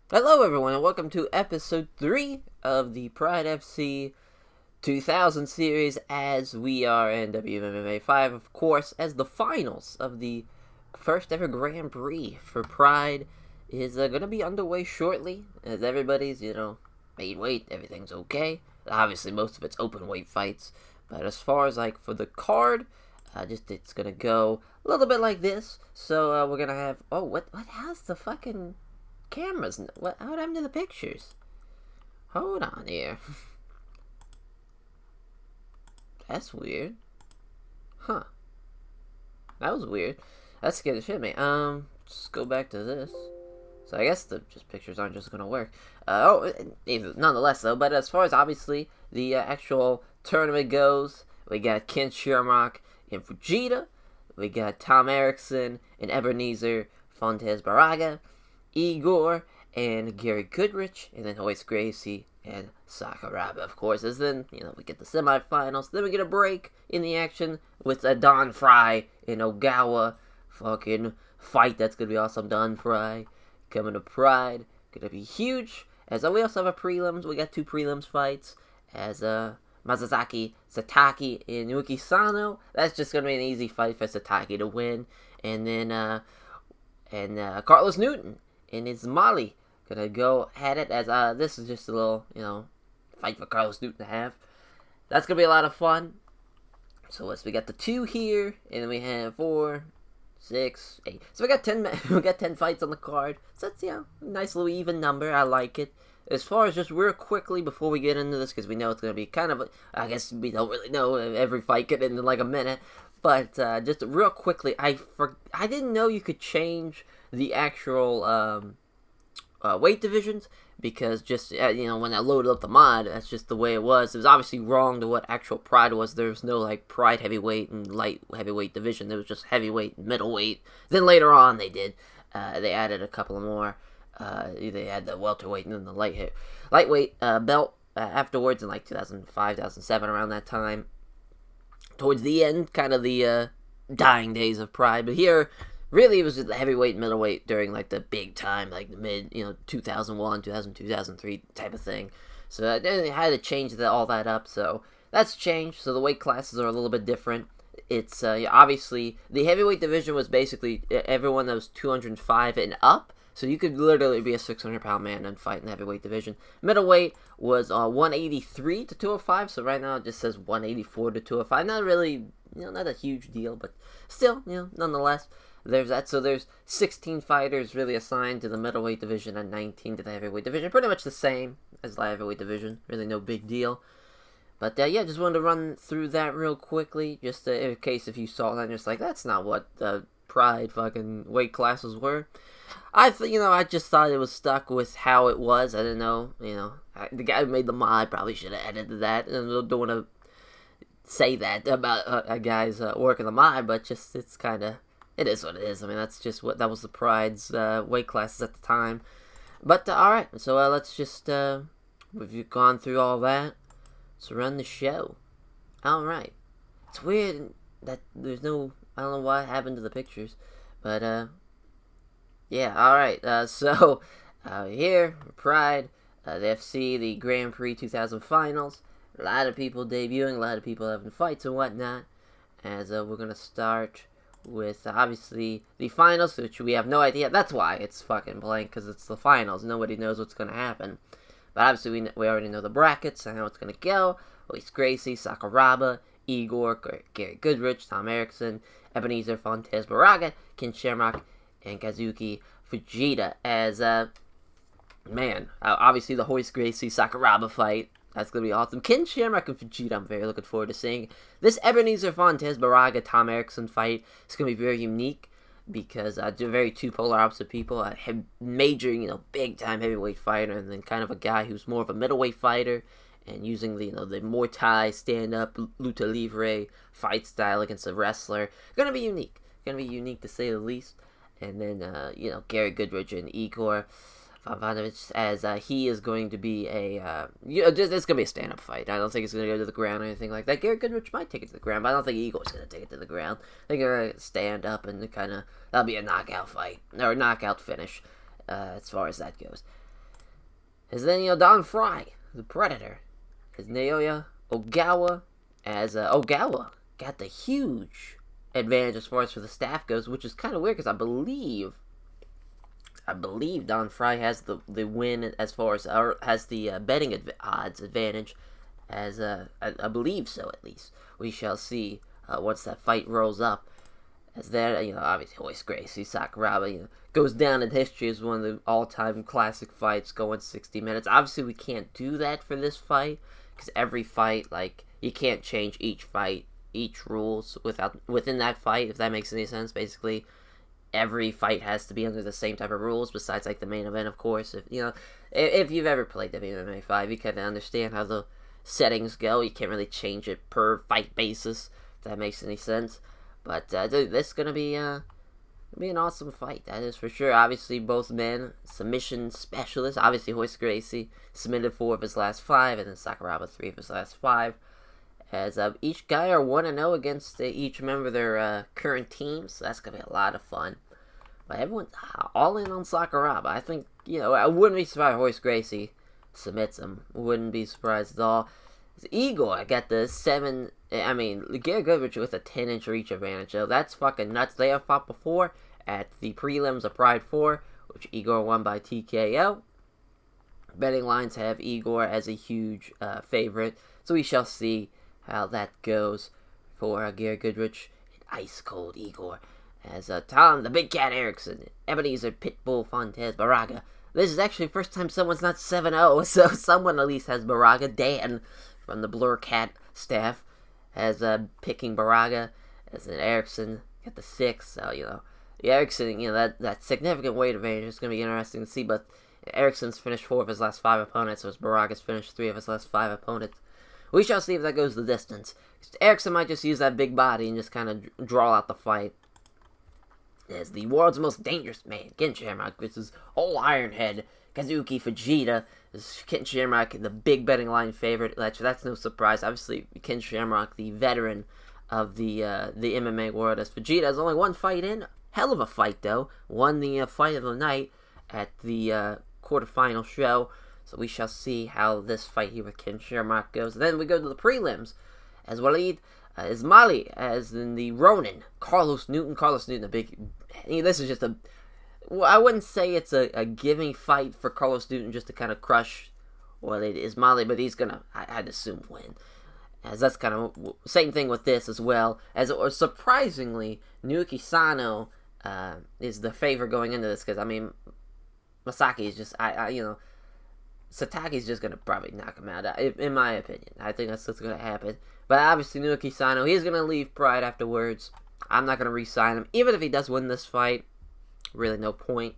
Hello, everyone, and welcome to episode 3 of the Pride FC 2000 series as we are in WMMA 5, of course, as the finals of the first ever Grand Prix for Pride is going to be underway shortly, as everybody's, made weight, everything's okay. Obviously, most of it's open weight fights, but as far as, for the card, it's going to go a little bit like this. So, we're going to have, what has the fucking cameras? What happened to the pictures? Hold on here. That's weird. Huh. That was weird. That scared the shit out of me. Just go back to this. So I guess the pictures aren't just gonna work. Nonetheless though. But as far as obviously the actual tournament goes, we got Ken Shamrock and Fujita. We got Tom Erickson and Ebenezer Fontes Baraga. Igor and Gary Goodridge, and then always Gracie and Sakuraba, of course. As then, we get the semifinals. Then we get a break in the action with a Don Frye and Ogawa fucking fight. That's gonna be awesome. Don Frye coming to Pride, gonna be huge. As we also have a prelims. We got two prelims fights. As Masazaki Sataki and Yuki Sano. That's just gonna be an easy fight for Sataki to win. And then Carlos Newton and his Molly gonna go at it, as this is just a little, fight for Carlos Newton to have. That's gonna be a lot of fun. So we got the 2 here, and then we have 4, 6, 8. So we got 10. We got 10 fights on the card. So that's a nice little even number. I like it. As far as just real quickly before we get into this, because we know it's gonna be kind of, I guess we don't really know every fight get into like a minute. But just real quickly, I didn't know you could change the actual weight divisions, because just when I loaded up the mod, that's just the way it was. It was obviously wrong to what actual Pride was. There was no Pride heavyweight and light heavyweight division. There was just heavyweight and middleweight. Then later on they added a couple more. They had the welterweight and then the lightweight belt afterwards in 2005, 2007, around that time. Towards the end, kind of the dying days of Pride. But here, really, it was the heavyweight and middleweight during the big time, the mid 2001, 2002, 2003 type of thing. So they had to change all that up. So that's changed. So the weight classes are a little bit different. It's obviously the heavyweight division was basically everyone that was 205 and up. So you could literally be a 600-pound man and fight in the heavyweight division. Middleweight was 183 to 205. So right now it just says 184 to 205. Not really, not a huge deal, but still, nonetheless. There's that. So there's 16 fighters really assigned to the middleweight division and 19 to the heavyweight division. Pretty much the same as the heavyweight division. Really no big deal. But just wanted to run through that real quickly, just in case if you saw that and just that's not what Pride fucking weight classes were. I just thought it was stuck with how it was. I didn't know, the guy who made the mod probably should have edited that. And I don't want to say that about a guy's work in the mod, but just it's kind of, it is what it is. I mean, that's just that was the Pride's weight classes at the time. But alright, so let's just, we've gone through all that. Let's run the show. Alright. It's weird that there's no, I don't know what happened to the pictures. But, yeah, alright. So, here, Pride, the FC, the Grand Prix 2000 finals. A lot of people debuting, a lot of people having fights and whatnot. As we're going to start with, obviously, the finals, which we have no idea. That's why it's fucking blank, because it's the finals. Nobody knows what's going to happen. But obviously, we already know the brackets and how it's going to go. At least Gracie, Sakuraba, Igor, Gary Goodridge, Tom Erickson, Ebenezer Fontes Baraga, Ken Shamrock, and Kazuki Fujita. As, obviously the Hoist Gracie Sakuraba fight. That's going to be awesome. Ken Shamrock and Fujita, I'm very looking forward to seeing. This Ebenezer Fontes Baraga Tom Erickson fight is going to be very unique, because they're very two polar opposite people. A major, big time heavyweight fighter, and then kind of a guy who's more of a middleweight fighter, and using the Muay Thai stand up luta libre fight style against a wrestler. Gonna be unique to say the least. And then Gary Goodridge and Igor Vavanovich, as he is going to be it's gonna be a stand up fight. I don't think it's gonna go to the ground or anything like that. Gary Goodridge might take it to the ground, but I don't think Igor's gonna take it to the ground. I think they're gonna stand up and that'll be a knockout fight or a knockout finish, as far as that goes. As then, Don Frye, the Predator. As Naoya Ogawa, as Ogawa got the huge advantage as far as for the staff goes, which is kind of weird because I believe Don Frye has the win as far as, or has the betting odds advantage, as I believe so at least. We shall see once that fight rolls up. As that, obviously, Hoist Gracie, Sakuraba, goes down in history as one of the all-time classic fights, going 60 minutes. Obviously, we can't do that for this fight, because every fight, you can't change each rules within that fight, if that makes any sense. Basically, every fight has to be under the same type of rules, besides, the main event, of course. If you've ever played WMMA 5, you kind of understand how the settings go. You can't really change it per fight basis, if that makes any sense. But dude, this is gonna be an awesome fight. That is for sure. Obviously, both men submission specialists. Obviously, Hoist Gracie submitted 4 of his last 5, and then Sakuraba 3 of his last 5. As each guy are 1-0 against each member of their current teams. So that's gonna be a lot of fun. But everyone's all in on Sakuraba. I think I wouldn't be surprised if Hoist Gracie submits him. Wouldn't be surprised at all. Igor got the Goodridge with a 10-inch reach advantage. So that's fucking nuts. They have fought before at the prelims of Pride 4, which Igor won by TKO. Betting lines have Igor as a huge favorite. So we shall see how that goes for Goodridge and Ice Cold Igor. As Tom, the Big Cat Erickson, Ebenezer Pitbull Fontes Baraga. This is actually the first time someone's not 7-0, so someone at least has Baraga. Dan from the Blur Cat staff has picking Baraga, as an Erikson got the 6. So the Erikson, that significant weight advantage is going to be interesting to see. But Erikson's finished 4 of his last 5 opponents, so Baraga's finished 3 of his last 5 opponents. We shall see if that goes the distance. Erikson might just use that big body and just kind of draw out the fight. As the world's most dangerous man, Ken Shamrock versus Old Ironhead Kazuki Fujita. Ken Shamrock, the big betting line favorite. That's no surprise. Obviously, Ken Shamrock, the veteran of the MMA world, as Fujita has only one fight in. Hell of a fight, though. Won the fight of the night at the quarterfinal show. So we shall see how this fight here with Ken Shamrock goes. And then we go to the prelims, as Walid Ismaili, as in the Ronin, Carlos Newton, a big. This is just I wouldn't say it's a giving fight for Carlos Newton just to kind of crush Walid Ismaili, but he's gonna, I'd assume, win. As that's kind of same thing with this as well. As surprisingly, Naoki Sano is the favor going into this, because Masaki is just Sataki's just gonna probably knock him out, in my opinion. I think that's what's gonna happen. But obviously, Naoki Sano, he's gonna leave Pride afterwards. I'm not gonna re-sign him, even if he does win this fight. Really, no point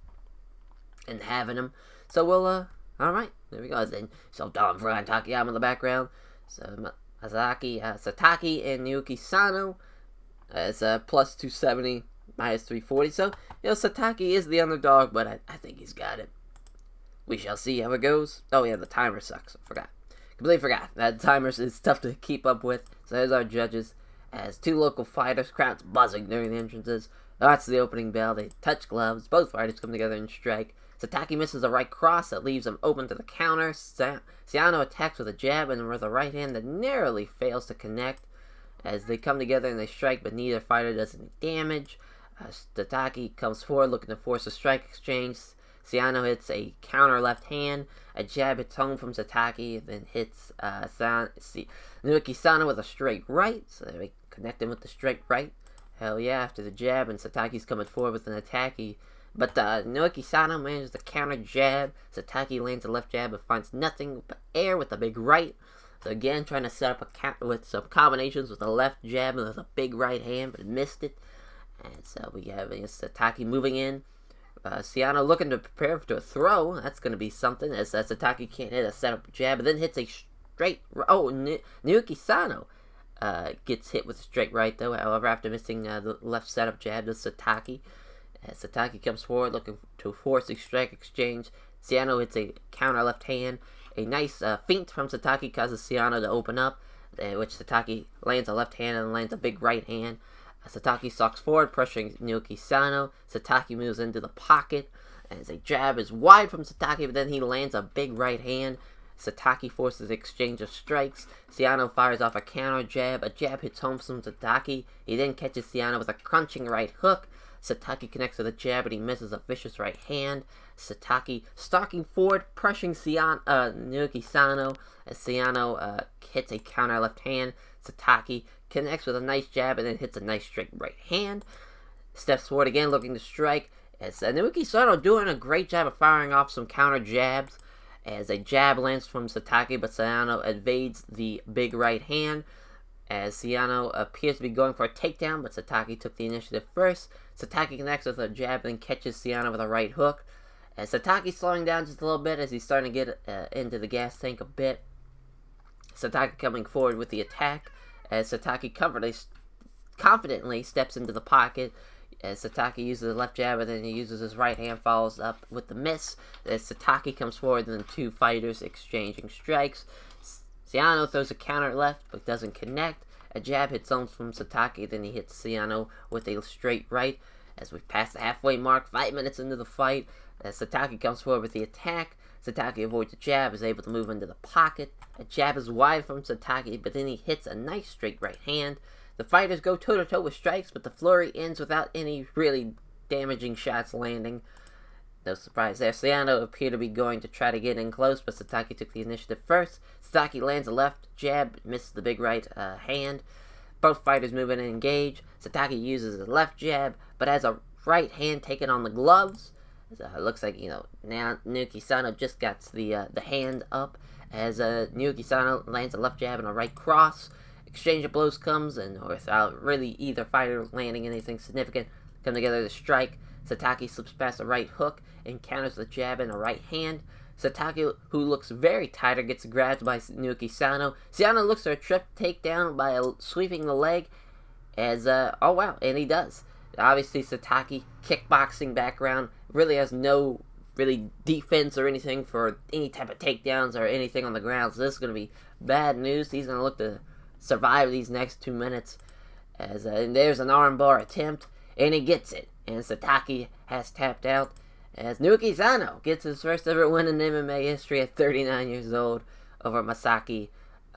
in having him. So we'll all right, there we go. Then so Don Frye and Takayama in the background. So Sataki and Naoki Sano as plus 270, minus 340. So Sataki is the underdog, but I think he's got it. We shall see how it goes. Oh yeah, the timer sucks. Completely forgot. That timer is tough to keep up with. So there's our judges. As 2 local fighters, crowds buzzing during the entrances. That's the opening bell. They touch gloves. Both fighters come together and strike. Sataki misses a right cross that leaves him open to the counter. Siano attacks with a jab and with a right hand that narrowly fails to connect. As they come together and they strike, but neither fighter does any damage. Sataki comes forward looking to force a strike exchange. Siano hits a counter left hand. A jab hits home from Sataki, then hits Naoki Sano with a straight right. So they connect him with the straight right. Hell yeah, after the jab, and Sataki's coming forward with an attack. But Naoki Sano manages the counter jab. Sataki lands a left jab but finds nothing but air with a big right. So again, trying to set up a counter with some combinations with a left jab and with a big right hand, but missed it. And so we have Sataki moving in. Siano looking to prepare to a throw. That's going to be something, as Sataki can't hit a setup jab, but then hits a straight. Naoki Sano gets hit with a straight right, though. However, after missing the left setup jab to Sataki, Sataki comes forward looking to force a strike exchange. Siano hits a counter left hand. A nice feint from Sataki causes Siano to open up, which Sataki lands a left hand and lands a big right hand. Sataki stalks forward, pressuring Naoki Sano. Sataki moves into the pocket As a jab is wide from Sataki, but then he lands a big right hand. Sataki forces exchange of strikes. Siano fires off a counter jab. A jab hits home from Sataki. He then catches Siano with a crunching right hook. Sataki connects with a jab, but he misses a vicious right hand. Sataki stalking forward, pressuring Naoki Sano as Siano hits a counter left hand. Sataki connects with a nice jab and then hits a nice straight right hand. Steps forward again, looking to strike. As Naoki Sano doing a great job of firing off some counter jabs. As a jab lands from Sataki, but Siano evades the big right hand. As Siano appears to be going for a takedown, but Sataki took the initiative first. Sataki connects with a jab and catches Siano with a right hook. As Sataki's slowing down just a little bit as he's starting to get into the gas tank a bit. Sataki coming forward with the attack. As Sataki confidently steps into the pocket. As Sataki uses the left jab and then he uses his right hand, follows up with the miss. As Sataki comes forward and the two fighters exchanging strikes. Siano throws a counter left but doesn't connect. A jab hits home from Sataki, then he hits Siano with a straight right. As we pass the halfway mark, 5 minutes into the fight, as Sataki comes forward with the attack. Sataki avoids a jab, is able to move into the pocket. A jab is wide from Sataki, but then he hits a nice straight right hand. The fighters go toe-to-toe with strikes, but the flurry ends without any really damaging shots landing. No surprise there. Siano appeared to be going to try to get in close, but Sataki took the initiative first. Sataki lands a left jab, misses the big right hand. Both fighters move in and engage. Sataki uses a left jab, but has a right hand taken on the gloves. It looks like, now Naoki Sano just got the hand up. As Naoki Sano lands a left jab and a right cross. Exchange of blows comes, and without really either fighter landing anything significant, come together to strike. Sataki slips past a right hook and counters the jab and a right hand. Sataki, who looks very tighter, gets grabbed by Naoki Sano. Siano looks for a trip takedown by sweeping the leg. Oh wow, and he does. Obviously, Sataki, kickboxing background, really has no defense or anything for any type of takedowns or anything on the ground. So this is going to be bad news. He's going to look to survive these next 2 minutes. And there's an armbar attempt, and he gets it. And Sataki has tapped out. As Naoki Sano gets his first ever win in MMA history at 39 years old over Masasaki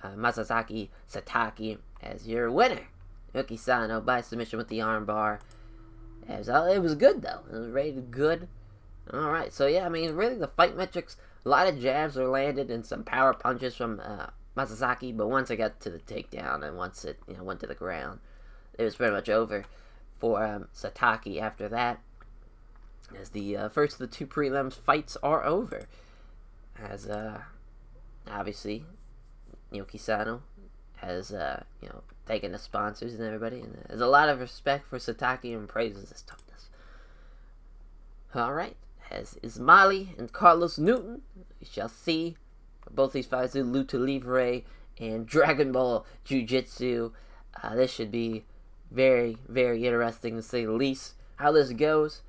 Sataki as your winner. Naoki Sano by submission with the armbar. It was good though. It was rated good. Alright, so yeah, really the fight metrics, a lot of jabs were landed and some power punches from Masasaki, but once it got to the takedown and once it went to the ground, it was pretty much over for Sataki after that. As the first of the two prelims fights are over. As obviously Naoki Sano has taken the sponsors and everybody, and there's a lot of respect for Sataki and praises his toughness. Alright, as Ismaili and Carlos Newton, we shall see. Both these fighters do Lucha Libre and Dragon Ball Jiu-Jitsu. This should be very, very interesting to say the least. How this goes,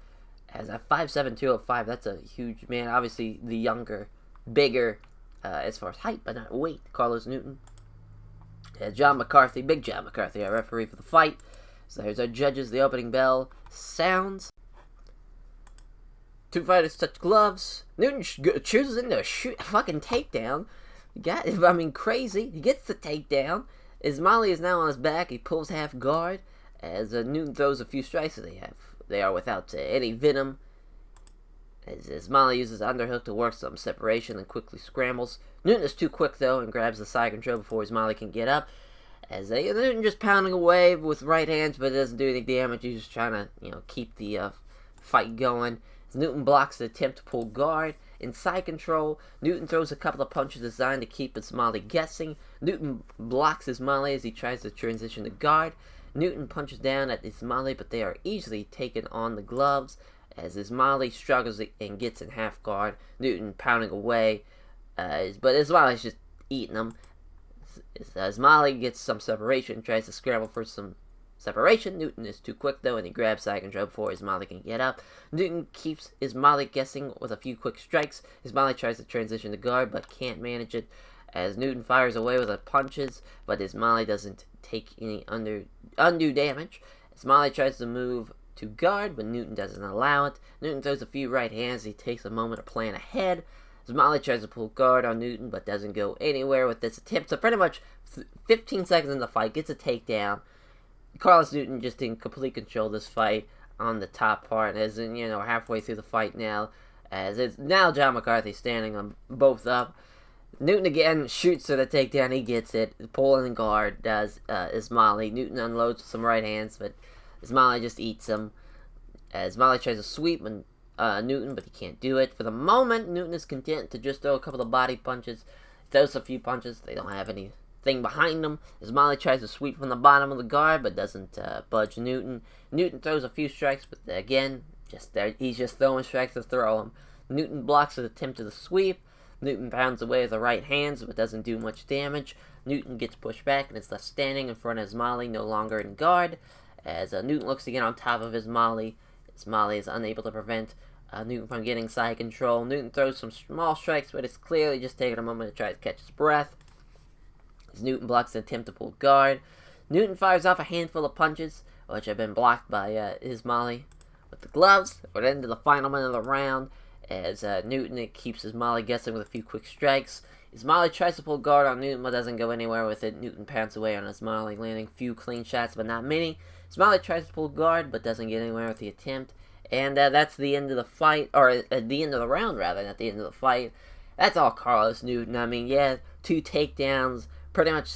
as at 5'7", 205, that's a huge man. Obviously, the younger, bigger, as far as height, but not weight, Carlos Newton. John McCarthy, Big John McCarthy, our referee for the fight. So there's our judges. The opening bell sounds. Two fighters touch gloves. Newton chooses into a fucking takedown. Crazy. He gets the takedown. Ismaili is now on his back. He pulls half guard as Newton throws a few strikes that they are without any venom. As Ismaili uses underhook to work some separation and quickly scrambles. Newton is too quick though and grabs the side control before Ismaili can get up. As Newton just pounding away with right hands, but it doesn't do any damage. He's just trying to keep the fight going. As Newton blocks the attempt to pull guard. In side control, Newton throws a couple of punches designed to keep Ismaili guessing. Newton blocks Ismaili as he tries to transition to guard. Newton punches down at Ismaili, but they are easily taken on the gloves. As Ismaili struggles and gets in half guard, Newton pounding away, but Ismaili's just eating him. Ismaili gets some separation, tries to scramble for some separation. Newton is too quick though, and he grabs side control before Ismaili can get up. Newton keeps Ismaili guessing with a few quick strikes. Ismaili tries to transition to guard, but can't manage it. As Newton fires away with the punches, but Ismaili doesn't take any undue damage. Ismaili tries to move to guard, but Newton doesn't allow it. Newton throws a few right hands. He takes a moment to plan ahead. Smiley tries to pull guard on Newton, but doesn't go anywhere with this attempt. So pretty much 15 seconds in the fight, gets a takedown. Carlos Newton just in complete control of this fight on the top part, as in, halfway through the fight now. As it's now John McCarthy standing them both up. Newton again shoots for the takedown. He gets it. Pulling guard does Ismaili. Newton unloads some right hands, but Ismaili just eats him. Ismaili tries to sweep Newton, but he can't do it. For the moment, Newton is content to just throw a couple of body punches. Throws a few punches. They don't have anything behind them. Ismaili tries to sweep from the bottom of the guard, but doesn't budge Newton. Newton throws a few strikes, but again, he's just throwing strikes to throw them. Newton blocks his attempt to the sweep. Newton pounds away with the right hands, but doesn't do much damage. Newton gets pushed back and is left standing in front of Ismaili, no longer in guard. As Newton looks to get on top of Ismaili, Ismaili is unable to prevent Newton from getting side control. Newton throws some small strikes, but it's clearly just taking a moment to try to catch his breath. As Newton blocks an attempt to pull guard. Newton fires off a handful of punches, which have been blocked by Ismaili with the gloves. We're into the final minute of the round, as Newton keeps Ismaili guessing with a few quick strikes. Ismaili tries to pull guard on Newton, but doesn't go anywhere with it. Newton pounds away on Ismaili, landing a few clean shots, but not many. Ismaili tries to pull guard, but doesn't get anywhere with the attempt. And that's the end of the fight, or at the end of the round, rather, not the end of the fight. That's all Carlos Newton. I mean, yeah, 2 takedowns, pretty much,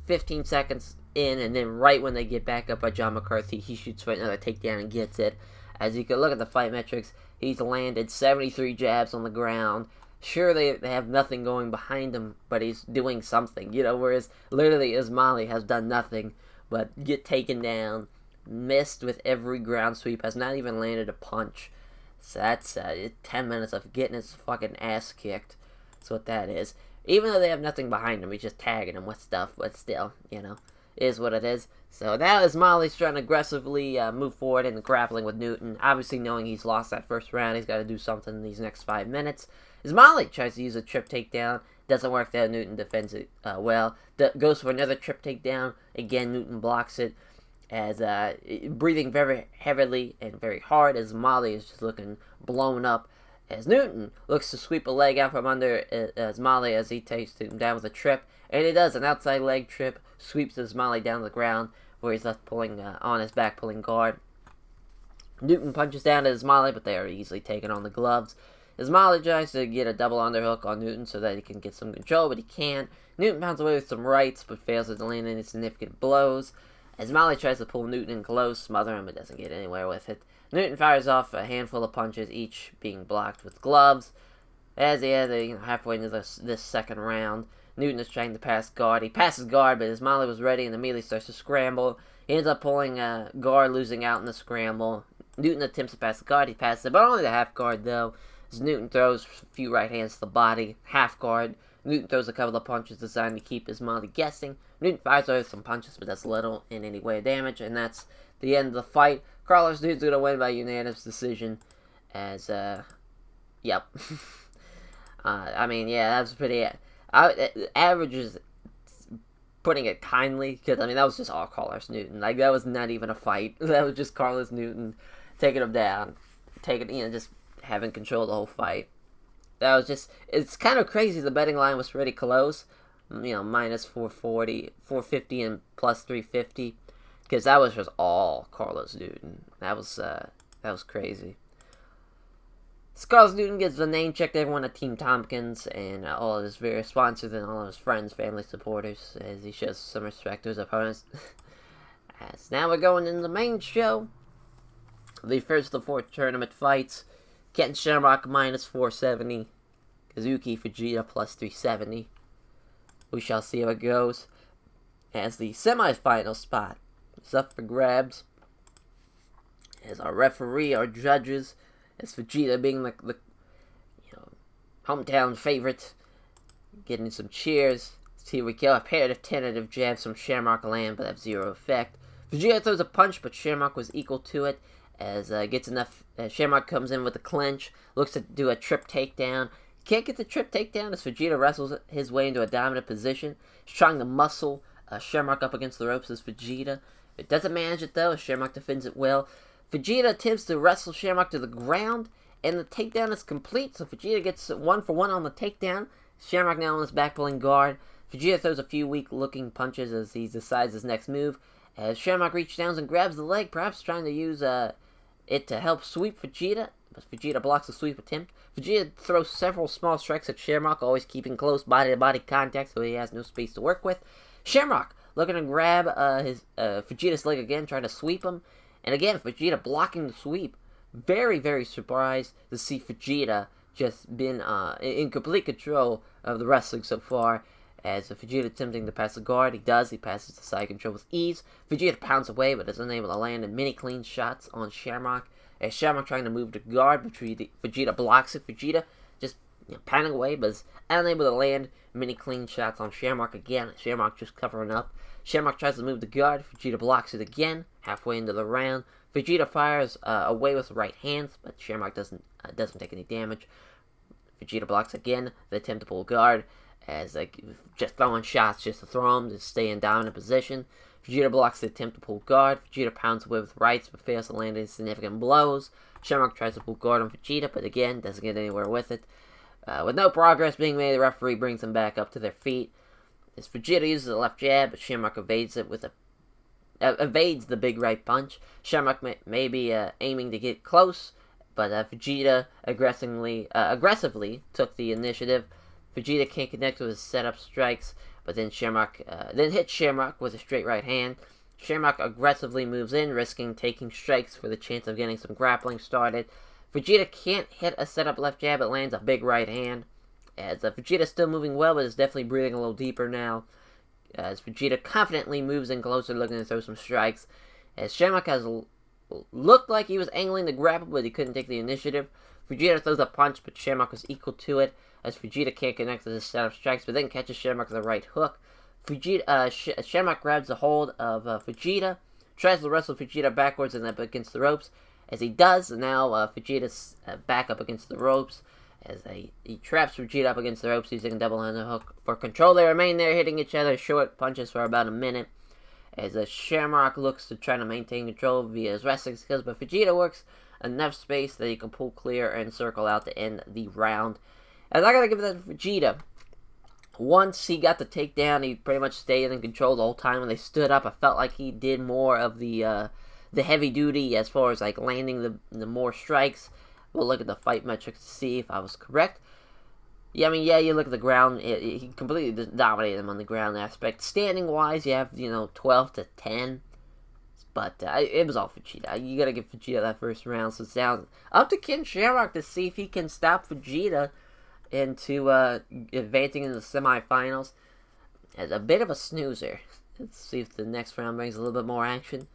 15 seconds in, and then right when they get back up by John McCarthy, he shoots for another takedown and gets it. As you can look at the fight metrics, he's landed 73 jabs on the ground. Sure, they have nothing going behind him, but he's doing something, whereas literally Ismaili has done nothing but get taken down, missed with every ground sweep, has not even landed a punch. So that's 10 minutes of getting his fucking ass kicked. That's what that is. Even though they have nothing behind him, he's just tagging him with stuff, but still, is what it is. So now Ismaili's trying to aggressively move forward in the grappling with Newton. Obviously, knowing he's lost that first round, he's got to do something in these next 5 minutes. Ismaili tries to use a trip takedown. Doesn't work there. Newton defends it well. Goes for another trip takedown. Again, Newton blocks it. As breathing very heavily and very hard, as Ismaili is just looking blown up. As Newton looks to sweep a leg out from under Ismaili as he takes him down with a trip. And he does an outside leg trip, sweeps Ismaili down to the ground, where he's left pulling on his back, pulling guard. Newton punches down at Ismaili, but they are easily taken on the gloves. Ismaili tries to get a double underhook on Newton so that he can get some control, but he can't. Newton pounds away with some rights, but fails to land any significant blows. Ismaili tries to pull Newton in close, smother him, but doesn't get anywhere with it. Newton fires off a handful of punches, each being blocked with gloves. As they're halfway into this second round, Newton is trying to pass guard. He passes guard, but Ismaili was ready and immediately starts to scramble. He ends up pulling guard, losing out in the scramble. Newton attempts to pass the guard. He passes it, but only the half guard, though. As Newton throws a few right hands to the body, half guard. Newton throws a couple of punches designed to keep Ismaili guessing. Newton fires over some punches, but does little in any way of damage, and that's the end of the fight. Carlos Newton's going to win by unanimous decision, as, yep. I mean, yeah, that was pretty, average is putting it kindly, because, I mean, that was just all Carlos Newton. Like, that was not even a fight. That was just Carlos Newton taking him down, just having control of the whole fight. That was just, it's kind of crazy. The betting line was pretty close, minus 440, 450 and plus 350, because that was just all Carlos Newton. That was crazy. So Carlos Newton gives the name check to everyone at Team Tompkins and all of his various sponsors and all of his friends, family, supporters, as he shows some respect to his opponents. As now we're going into the main show. The first of the 4 tournament fights. Ken Shamrock minus 470. Kazuki Fujita plus 370. We shall see how it goes. As the semifinal spot is up for grabs. As our referee, our judges, as Fujita being the hometown favorite, getting some cheers. So here we go. A pair of tentative jabs from Shamrock land, but have zero effect. Fujita throws a punch, but Shamrock was equal to it. As gets enough, Shamrock comes in with a clinch, looks to do a trip takedown. Can't get the trip takedown as Fujita wrestles his way into a dominant position. He's trying to muscle Shamrock up against the ropes as Fujita. It doesn't manage it though, as Shamrock defends it well. Vegeta attempts to wrestle Shamrock to the ground, and the takedown is complete, so Vegeta gets 1-for-1 on the takedown. Shamrock now on his back pulling guard. Vegeta throws a few weak-looking punches as he decides his next move. As Shamrock reaches down and grabs the leg, perhaps trying to use it to help sweep Vegeta, but Vegeta blocks the sweep attempt. Vegeta throws several small strikes at Shamrock, always keeping close body-to-body contact so he has no space to work with. Shamrock looking to grab Vegeta's leg again, trying to sweep him. And again, Vegeta blocking the sweep. Very, very surprised to see Vegeta just been in complete control of the wrestling so far. As Vegeta attempting to pass the guard, he does. He passes the side control with ease. Vegeta pounds away, but is unable to land in many clean shots on Shamrock. As Shamrock trying to move to guard, but Vegeta blocks it. Vegeta just pounding away, but is unable to land many clean shots on Shamrock again. Shamrock just covering up. Shamrock tries to move to guard. Vegeta blocks it again. Halfway into the round, Vegeta fires away with the right hands, but Shamrock doesn't take any damage. Vegeta blocks again. The attempt to pull guard, as just throwing shots just to throw him to stay in dominant position. Vegeta blocks the attempt to pull guard. Vegeta pounds away with rights, but fails to land any significant blows. Shamrock tries to pull guard on Vegeta, but again, doesn't get anywhere with it. With no progress being made, the referee brings them back up to their feet. As Vegeta uses the left jab, but Shamrock evades it with evades the big right punch. Shamrock may be aiming to get close, but Vegeta aggressively took the initiative. Vegeta can't connect with his setup strikes, but then hits Shamrock with a straight right hand. Shamrock aggressively moves in, risking taking strikes for the chance of getting some grappling started. Vegeta can't hit a setup left jab, but lands a big right hand. As Vegeta's still moving well, but is definitely breathing a little deeper now. As Vegeta confidently moves in closer, looking to throw some strikes. As Shamrock has looked like he was angling to grapple, but he couldn't take the initiative. Vegeta throws a punch, but Shamrock was equal to it. As Vegeta can't connect with his setup strikes, but then catches Shamrock with a right hook. Shamrock grabs a hold of Vegeta, tries to wrestle Vegeta backwards and up against the ropes. As he does, now Vegeta's back up against the ropes. As he traps Vegeta up against the ropes using a double underhook for control. They remain there, hitting each other short punches for about a minute. As Shamrock looks to try to maintain control via his wrestling skills, but Vegeta works enough space that he can pull clear and circle out to end the round. As I gotta give that to Vegeta. Once he got the takedown, he pretty much stayed in control the whole time. When they stood up, I felt like he did more of the heavy duty as far as landing the more strikes. We'll look at the fight metrics to see if I was correct. Yeah, you look at the ground. He completely dominated him on the ground aspect. Standing-wise, you have, 12 to 10. But it was all Vegeta. You gotta give Vegeta that first round. So it's down up to Ken Shamrock to see if he can stop Vegeta into advancing into the semifinals. As a bit of a snoozer. Let's see if the next round brings a little bit more action.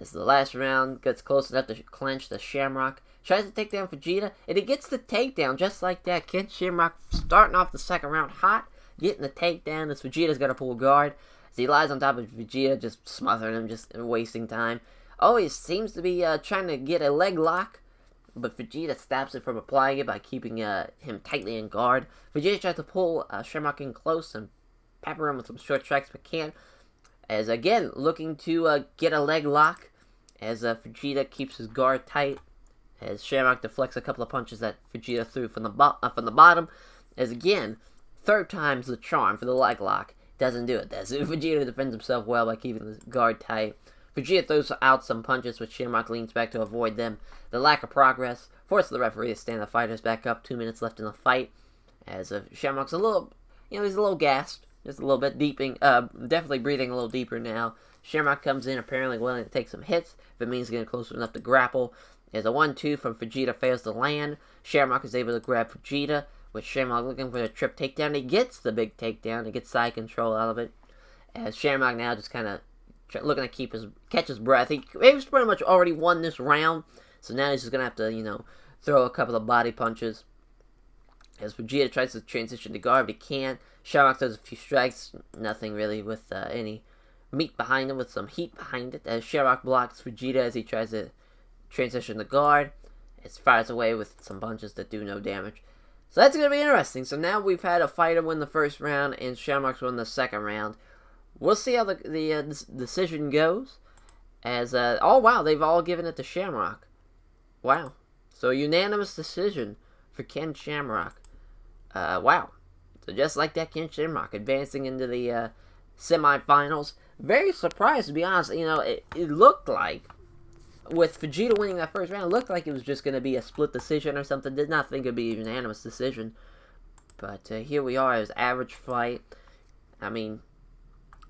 As the last round gets close enough to clinch, the Shamrock tries to take down Vegeta, and he gets the takedown just like that. Ken Shamrock starting off the second round hot, getting the takedown as Vegeta's got to pull guard. As he lies on top of Vegeta, just smothering him, just wasting time. Always seems to be trying to get a leg lock, but Vegeta stops it from applying it by keeping him tightly in guard. Vegeta tries to pull Shamrock in close and pepper him with some short strikes, but can't. As again, looking to get a leg lock, as Vegeta keeps his guard tight. As Shamrock deflects a couple of punches that Vegeta threw from the bottom. As again, third time's the charm for the leg lock. Doesn't do it. Vegeta defends himself well by keeping his guard tight. Vegeta throws out some punches, which Shamrock leans back to avoid them. The lack of progress forces the referee to stand the fighters back up. 2 minutes left in the fight. As Shamrock's a little, he's a little gassed. Just a little bit definitely breathing a little deeper now. Shamrock comes in apparently willing to take some hits if it means getting closer enough to grapple. As a 1-2 from Vegeta fails to land, Shamrock is able to grab Vegeta, with Shamrock looking for the trip takedown. He gets the big takedown. He gets side control out of it. As Shamrock now just kind of looking to catch his breath. He was pretty much already won this round, so now he's just going to have to, throw a couple of body punches. As Vegeta tries to transition to guard, but he can't. Shamrock does a few strikes, nothing really with any meat behind him, with some heat behind it. As Shamrock blocks Vegeta as he tries to transition to guard. It fires away with some punches that do no damage. So that's going to be interesting. So now we've had a fighter win the first round, and Shamrock's won the second round. We'll see how the decision goes. As, oh wow, they've all given it to Shamrock. Wow. So, unanimous decision for Ken Shamrock. Wow. So, just like that, Ken Shamrock advancing into the semifinals. Very surprised, to be honest. You know, it looked like, with Vegeta winning that first round, it looked like it was just going to be a split decision or something. Did not think it would be a unanimous decision. But here we are. It was average fight. I mean,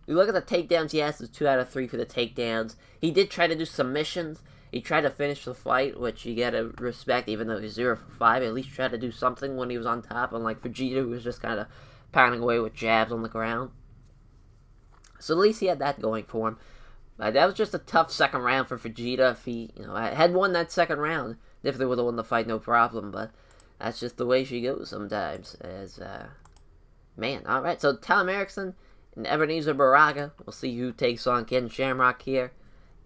you look at the takedowns. Yes, it's 2 out of 3 for the takedowns. He did try to do submissions. He tried to finish the fight, which you gotta respect, even though he's 0 for 5. At least tried to do something when he was on top, unlike Vegeta, who was just kind of pounding away with jabs on the ground. So at least he had that going for him. But that was just a tough second round for Vegeta. If he, had won that second round, definitely would have won the fight, no problem. But that's just the way she goes sometimes. Man, all right. So Tom Erikson and Ebenezer Baraga. We'll see who takes on Ken Shamrock here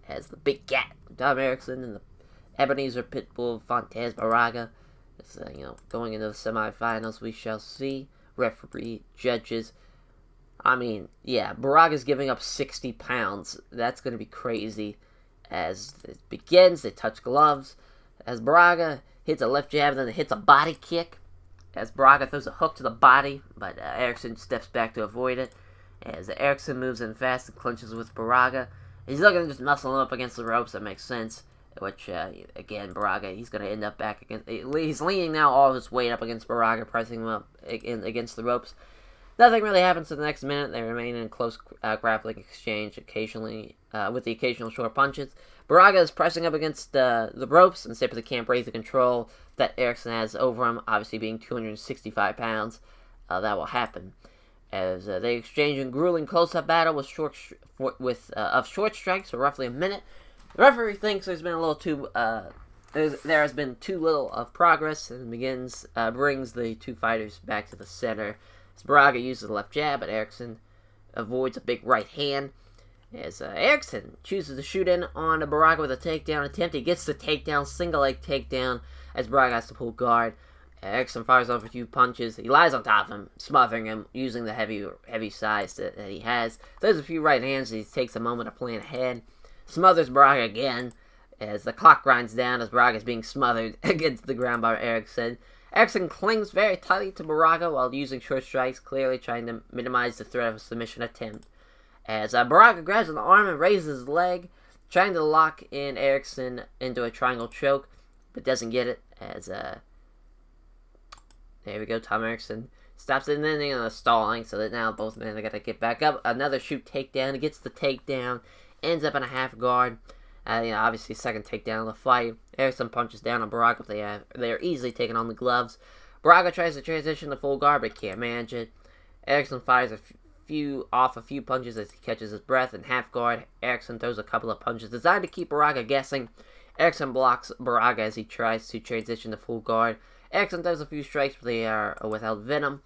as the big cat. Tom Erikson and the Ebenezer Pitbull Fontez Baraga. It's, going into the semifinals, we shall see. Referee, judges. I mean, yeah, Baraga's giving up 60 pounds. That's going to be crazy. As it begins, they touch gloves. As Baraga hits a left jab, then it hits a body kick. As Baraga throws a hook to the body, but Erikson steps back to avoid it. As Erikson moves in fast and clinches with Baraga. He's looking to just muscle him up against the ropes. That makes sense. Which, again, Baraga, he's going to end up back against... He's leaning now all his weight up against Baraga, pressing him up against the ropes. Nothing really happens to the next minute. They remain in close grappling exchange, occasionally with the occasional short punches. Baraga is pressing up against the ropes and simply can't break the control that Erikson has over him, obviously being 265 pounds. That will happen. As they exchange in grueling close-up battle with short strikes for roughly a minute. The referee thinks there's been a little too... there has been too little of progress and brings the two fighters back to the center. As Baraga uses the left jab, but Erikson avoids a big right hand. As Erikson chooses to shoot in on Baraga with a takedown attempt, he gets the takedown, single leg takedown, as Baraga has to pull guard. Erikson fires off a few punches. He lies on top of him, smothering him, using the heavy size that he has. There's a few right hands, he takes a moment to plan ahead. Smothers Baraga again, as the clock grinds down as Baraga is being smothered against the ground by Erikson. Erikson clings very tightly to Baraga while using short strikes, clearly trying to minimize the threat of a submission attempt. As Baraga grabs an arm and raises his leg, trying to lock in Erikson into a triangle choke, but doesn't get it. As there we go, Tom Erikson stops it, and then stalling, so that now both men are going to get back up. Another shoot takedown, he gets the takedown, ends up in a half guard. Obviously, second takedown of the fight. Erikson punches down on Baraga, but they are easily taking on the gloves. Baraga tries to transition to full guard, but can't manage it. Erikson fires a few punches as he catches his breath in half guard. Erikson throws a couple of punches designed to keep Baraga guessing. Erikson blocks Baraga as he tries to transition to full guard. Erikson throws a few strikes, but they are without venom.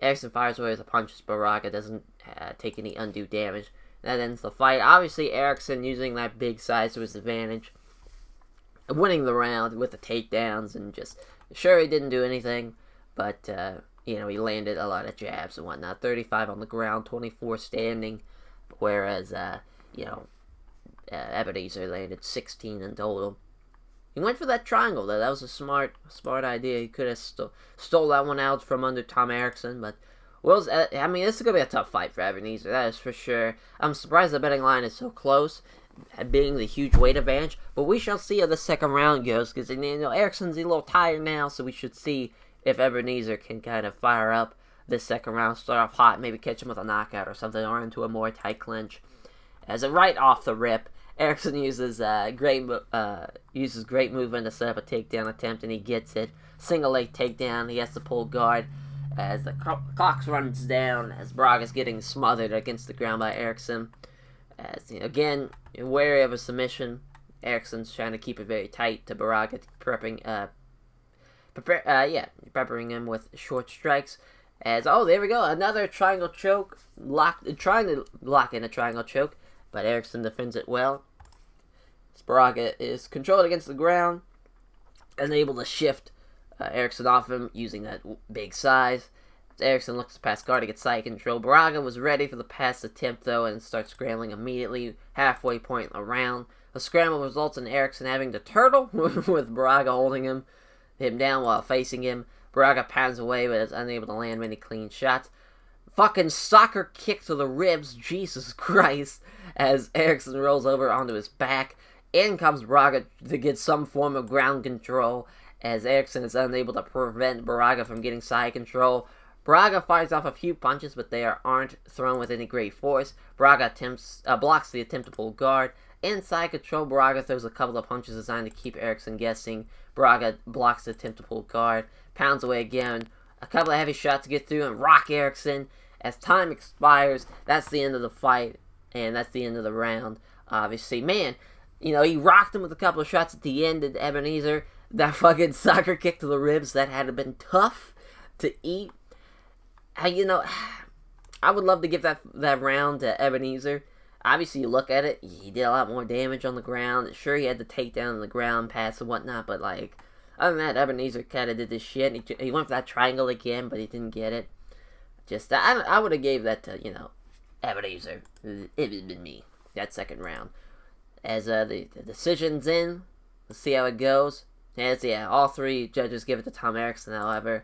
Erikson fires away with the punches. Baraga doesn't take any undue damage. That ends the fight. Obviously, Erikson using that big size to his advantage. Winning the round with the takedowns and just... Sure, he didn't do anything, but, he landed a lot of jabs and whatnot. 35 on the ground, 24 standing. Whereas, Ebenezer landed 16 in total. He went for that triangle, though. That was a smart idea. He could have stole that one out from under Tom Erikson, but... this is going to be a tough fight for Ebenezer, that is for sure. I'm surprised the betting line is so close, being the huge weight advantage. But we shall see how the second round goes, because, Erikson's a little tired now, so we should see if Ebenezer can kind of fire up this second round, start off hot, maybe catch him with a knockout or something, or into a more tight clinch. As a right off the rip, Erikson uses great movement to set up a takedown attempt, and he gets it. Single leg takedown, he has to pull guard. As the clock runs down, as Baraga's getting smothered against the ground by Erikson. As, again, wary of a submission, Erikson's trying to keep it very tight to Baraga, peppering him with short strikes. As, there we go, another triangle choke, trying to lock in a triangle choke, but Erikson defends it well. As Baraga is controlled against the ground, and able to shift Erikson off him using that big size. Erikson looks to pass guard to get side control. Baraga was ready for the pass attempt, though, and starts scrambling immediately. Halfway point in the round. The scramble results in Erikson having to turtle, with Braga holding him down while facing him. Braga pounds away, but is unable to land many clean shots. Fucking soccer kick to the ribs, Jesus Christ, as Erikson rolls over onto his back. In comes Braga to get some form of ground control, as Erikson is unable to prevent Braga from getting side control. Braga fires off a few punches, but they aren't thrown with any great force. Braga blocks the attempt to pull guard. Inside control, Braga throws a couple of punches designed to keep Erikson guessing. Braga blocks the attempt to pull guard, pounds away again. A couple of heavy shots to get through and rock Erikson. As time expires, that's the end of the fight, and that's the end of the round, obviously. Man, he rocked him with a couple of shots at the end at Ebenezer. That fucking soccer kick to the ribs, that had been tough to eat. I would love to give that round to Ebenezer. Obviously, you look at it, he did a lot more damage on the ground. Sure, he had the takedown on the ground, pass and whatnot, but, other than that, Ebenezer kind of did this shit. He went for that triangle again, but he didn't get it. I would have gave that to, Ebenezer. It would have been me, that second round. As the decision's in, let's see how it goes. All three judges give it to Tom Erickson, however.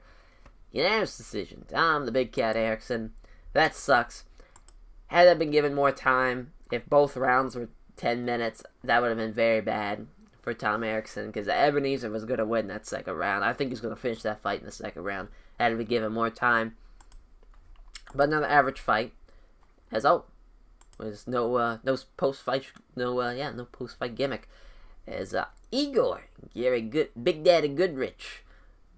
Unanimous decision. Tom, the big cat Erickson. That sucks. Had I been given more time, if both rounds were 10 minutes, that would have been very bad for Tom Erickson, because Ebenezer was going to win that second round. I think he's going to finish that fight in the second round, had I been given more time. But another average fight, as was no post-fight gimmick, as Igor, Big Daddy Goodridge,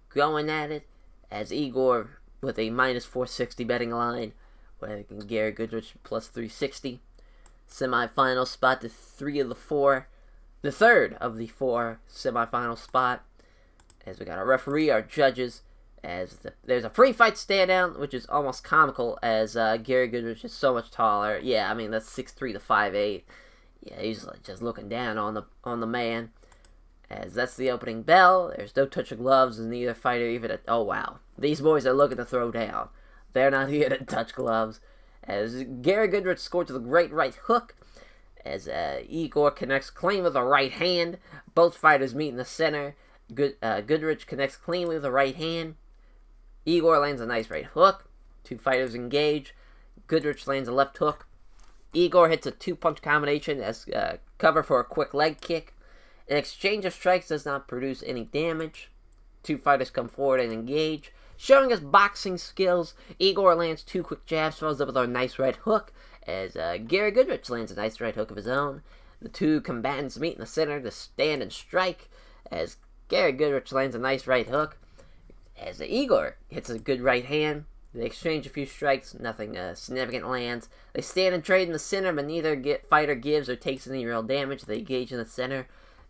going at it, as Igor with a minus 460 betting line, with Gary Goodridge plus 360. Semifinal spot, the third of the four semifinal spot, as we got our referee, our judges, as there's a pre-fight stand-down, which is almost comical, as Gary Goodridge is so much taller. Yeah, I mean, that's 6'3" to 5'8". Yeah, he's just looking down on the man. As that's the opening bell. There's no touch of gloves, and neither fighter even... Oh, wow. These boys are looking to throw down. They're not here to touch gloves. As Gary Goodridge scores with a great right hook. As Igor connects clean with a right hand. Both fighters meet in the center. Goodridge connects clean with a right hand. Igor lands a nice right hook. Two fighters engage. Goodridge lands a left hook. Igor hits a two-punch combination as cover for a quick leg kick. An exchange of strikes does not produce any damage. Two fighters come forward and engage. Showing his boxing skills, Igor lands two quick jabs, follows up with a nice right hook, as Gary Goodridge lands a nice right hook of his own. The two combatants meet in the center to stand and strike, as Gary Goodridge lands a nice right hook. As Igor hits a good right hand, they exchange a few strikes, nothing significant lands. They stand and trade in the center, but neither fighter gives or takes any real damage. They engage in the center.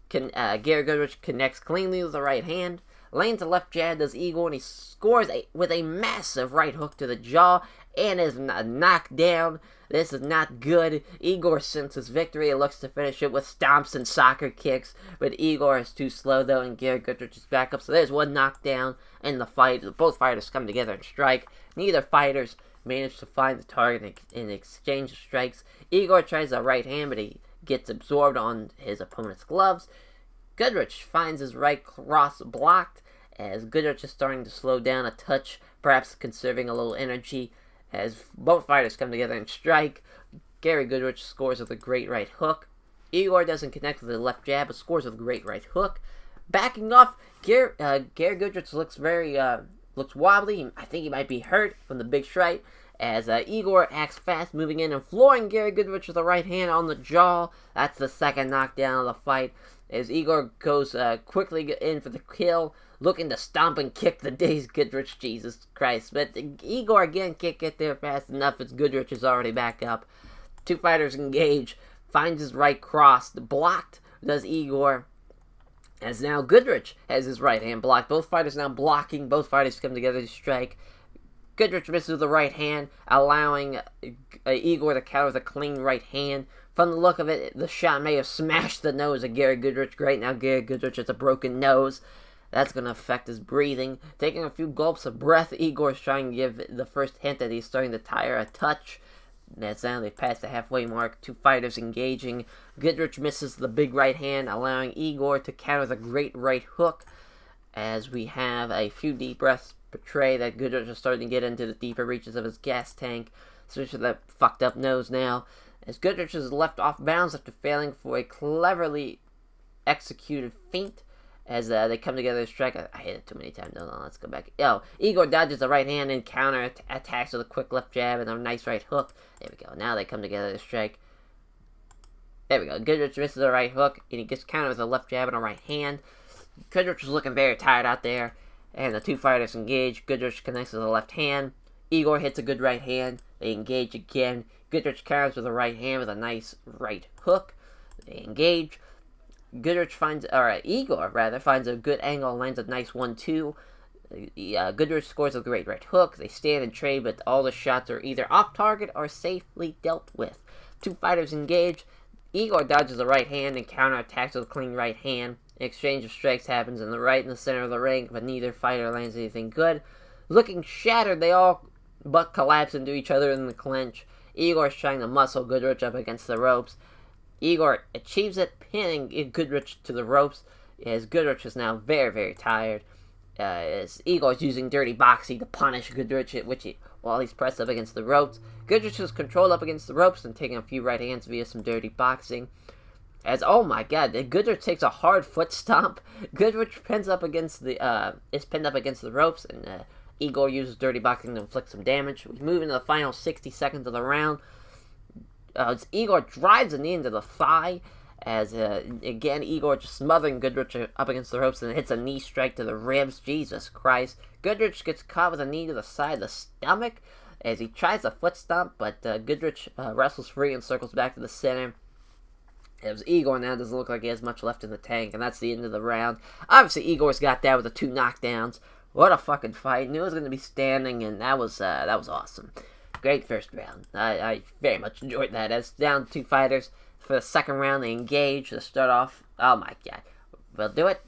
Gary Goodridge connects cleanly with the right hand. Lands a left jab, does Igor, and he scores with a massive right hook to the jaw, and is knocked down. This is not good. Igor senses victory and looks to finish it with stomps and soccer kicks, but Igor is too slow, though, and Gary Goodridge is back up. So there's one knockdown in the fight. Both fighters come together and strike. Neither fighters manage to find the target in exchange of strikes. Igor tries a right hand, but he gets absorbed on his opponent's gloves. Goodridge finds his right cross blocked, as Goodridge is starting to slow down a touch, perhaps conserving a little energy, as both fighters come together and strike. Gary Goodridge scores with a great right hook. Igor doesn't connect with the left jab, but scores with a great right hook. Backing off, Gary Goodridge looks wobbly. I think he might be hurt from the big strike, as Igor acts fast, moving in and flooring Gary Goodridge with a right hand on the jaw. That's the second knockdown of the fight, as Igor goes quickly in for the kill, looking to stomp and kick the dazed Goodridge. Jesus Christ. But Igor again can't get there fast enough, as Goodridge is already back up. Two fighters engage, finds his right cross, blocked does Igor, as now Goodridge has his right hand blocked. Both fighters now blocking, both fighters come together to strike. Goodridge misses with the right hand, allowing Igor to counter with a clean right hand. From the look of it, the shot may have smashed the nose of Gary Goodridge. Great, now Gary Goodridge has a broken nose. That's going to affect his breathing. Taking a few gulps of breath, Igor's trying to give the first hint that he's starting to tire a touch. That's now they've passed the halfway mark. Two fighters engaging. Goodridge misses the big right hand, allowing Igor to counter the great right hook. As we have a few deep breaths portray that Goodridge is starting to get into the deeper reaches of his gas tank, especially that fucked up nose now. As Goodridge is left off bounds after failing for a cleverly executed feint. As they come together to strike. I hit it too many times. No, let's go back. Igor dodges the right hand and counter attacks with a quick left jab and a nice right hook. There we go. Now they come together to strike. There we go. Goodridge misses the right hook, and he gets countered with a left jab and a right hand. Goodridge is looking very tired out there, and the two fighters engage. Goodridge connects with a left hand. Igor hits a good right hand. They engage again. Goodridge counters with a right hand with a nice right hook. They engage. Igor finds a good angle and lands a nice 1-2. Goodridge scores a great right hook. They stand and trade, but all the shots are either off target or safely dealt with. Two fighters engage. Igor dodges the right hand and counterattacks with a clean right hand. An exchange of strikes happens in the center of the ring, but neither fighter lands anything good. Looking shattered, they all but collapse into each other in the clinch. Igor is trying to muscle Goodridge up against the ropes. Igor achieves it, pinning Goodridge to the ropes, as Goodridge is now very, very tired. As Igor is using dirty boxing to punish Goodridge, while he's pressed up against the ropes. Goodridge is controlled up against the ropes and taking a few right hands via some dirty boxing. As, oh my god, Goodridge takes a hard foot stomp. Goodridge is pinned up against the ropes, and Igor uses dirty boxing to inflict some damage. We move into the final 60 seconds of the round. Igor drives a knee into the thigh, as again Igor just smothering Goodridge up against the ropes and hits a knee strike to the ribs. Jesus Christ. Goodridge gets caught with a knee to the side of the stomach as he tries a foot stomp, but Goodridge wrestles free and circles back to the center. As Igor now doesn't look like he has much left in the tank, and that's the end of the round. Obviously Igor's got that with the 2 knockdowns. What a fucking fight. Knew it was going to be standing, and that was awesome. Great first round. I very much enjoyed that. As down 2 fighters for the second round, they engage to start off. Oh my god. We'll do it.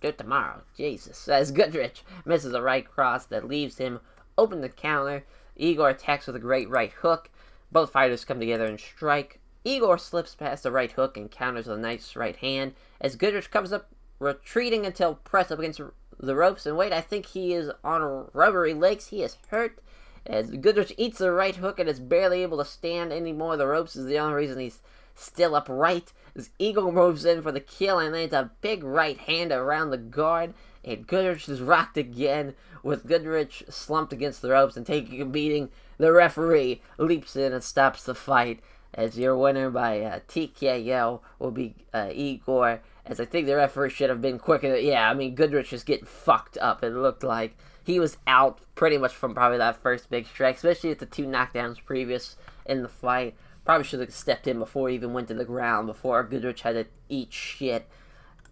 Do it tomorrow. Jesus. As Goodridge misses a right cross that leaves him open to counter. Igor attacks with a great right hook. Both fighters come together and strike. Igor slips past the right hook and counters with a nice right hand. As Goodridge comes up, retreating until pressed up against the ropes. And wait, I think he is on rubbery legs. He is hurt. As Goodridge eats the right hook and is barely able to stand anymore. The ropes is the only reason he's still upright. As Igor moves in for the kill and lands a big right hand around the guard. And Goodridge is rocked again, with Goodridge slumped against the ropes and taking a beating. The referee leaps in and stops the fight. As your winner by TKO will be Igor. As I think the referee should have been quicker. Yeah, I mean, Goodridge is getting fucked up, it looked like. He was out pretty much from probably that first big strike, especially with the 2 knockdowns previous in the fight. Probably should have stepped in before he even went to the ground, before Goodridge had to eat shit.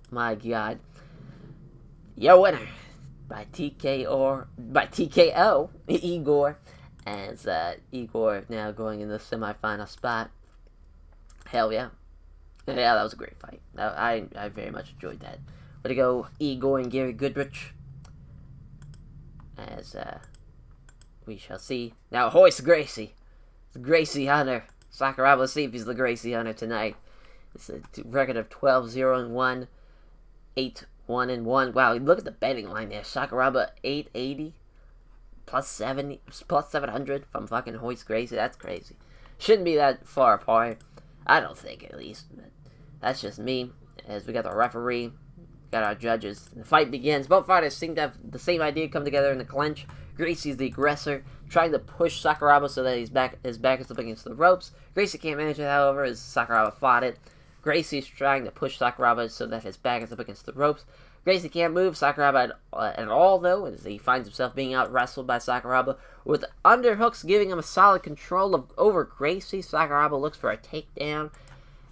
My god. Your winner by TKO, Igor. As Igor now going in the semifinal spot. Hell yeah. Yeah, that was a great fight. I very much enjoyed that. Way to go, Igor and Gary Goodridge. As we shall see. Now, hoist Gracie. The Gracie Hunter. Sakuraba, let's see if he's the Gracie Hunter tonight. It's a record of 12-0-1, 8-1-1. Wow, look at the betting line there. Sakuraba 880, plus 700 from fucking hoist Gracie. That's crazy. Shouldn't be that far apart. I don't think, at least. But that's just me. As we got the referee. Got our judges. The fight begins. Both fighters seem to have the same idea, come together in the clinch. Gracie's the aggressor, trying to push Sakuraba so that his back is up against the ropes. Gracie can't manage it, however, as Sakuraba fought it. Gracie's trying to push Sakuraba so that his back is up against the ropes. Gracie can't move Sakuraba at all, though, as he finds himself being out-wrestled by Sakuraba, with underhooks giving him a solid control over Gracie. Sakuraba looks for a takedown,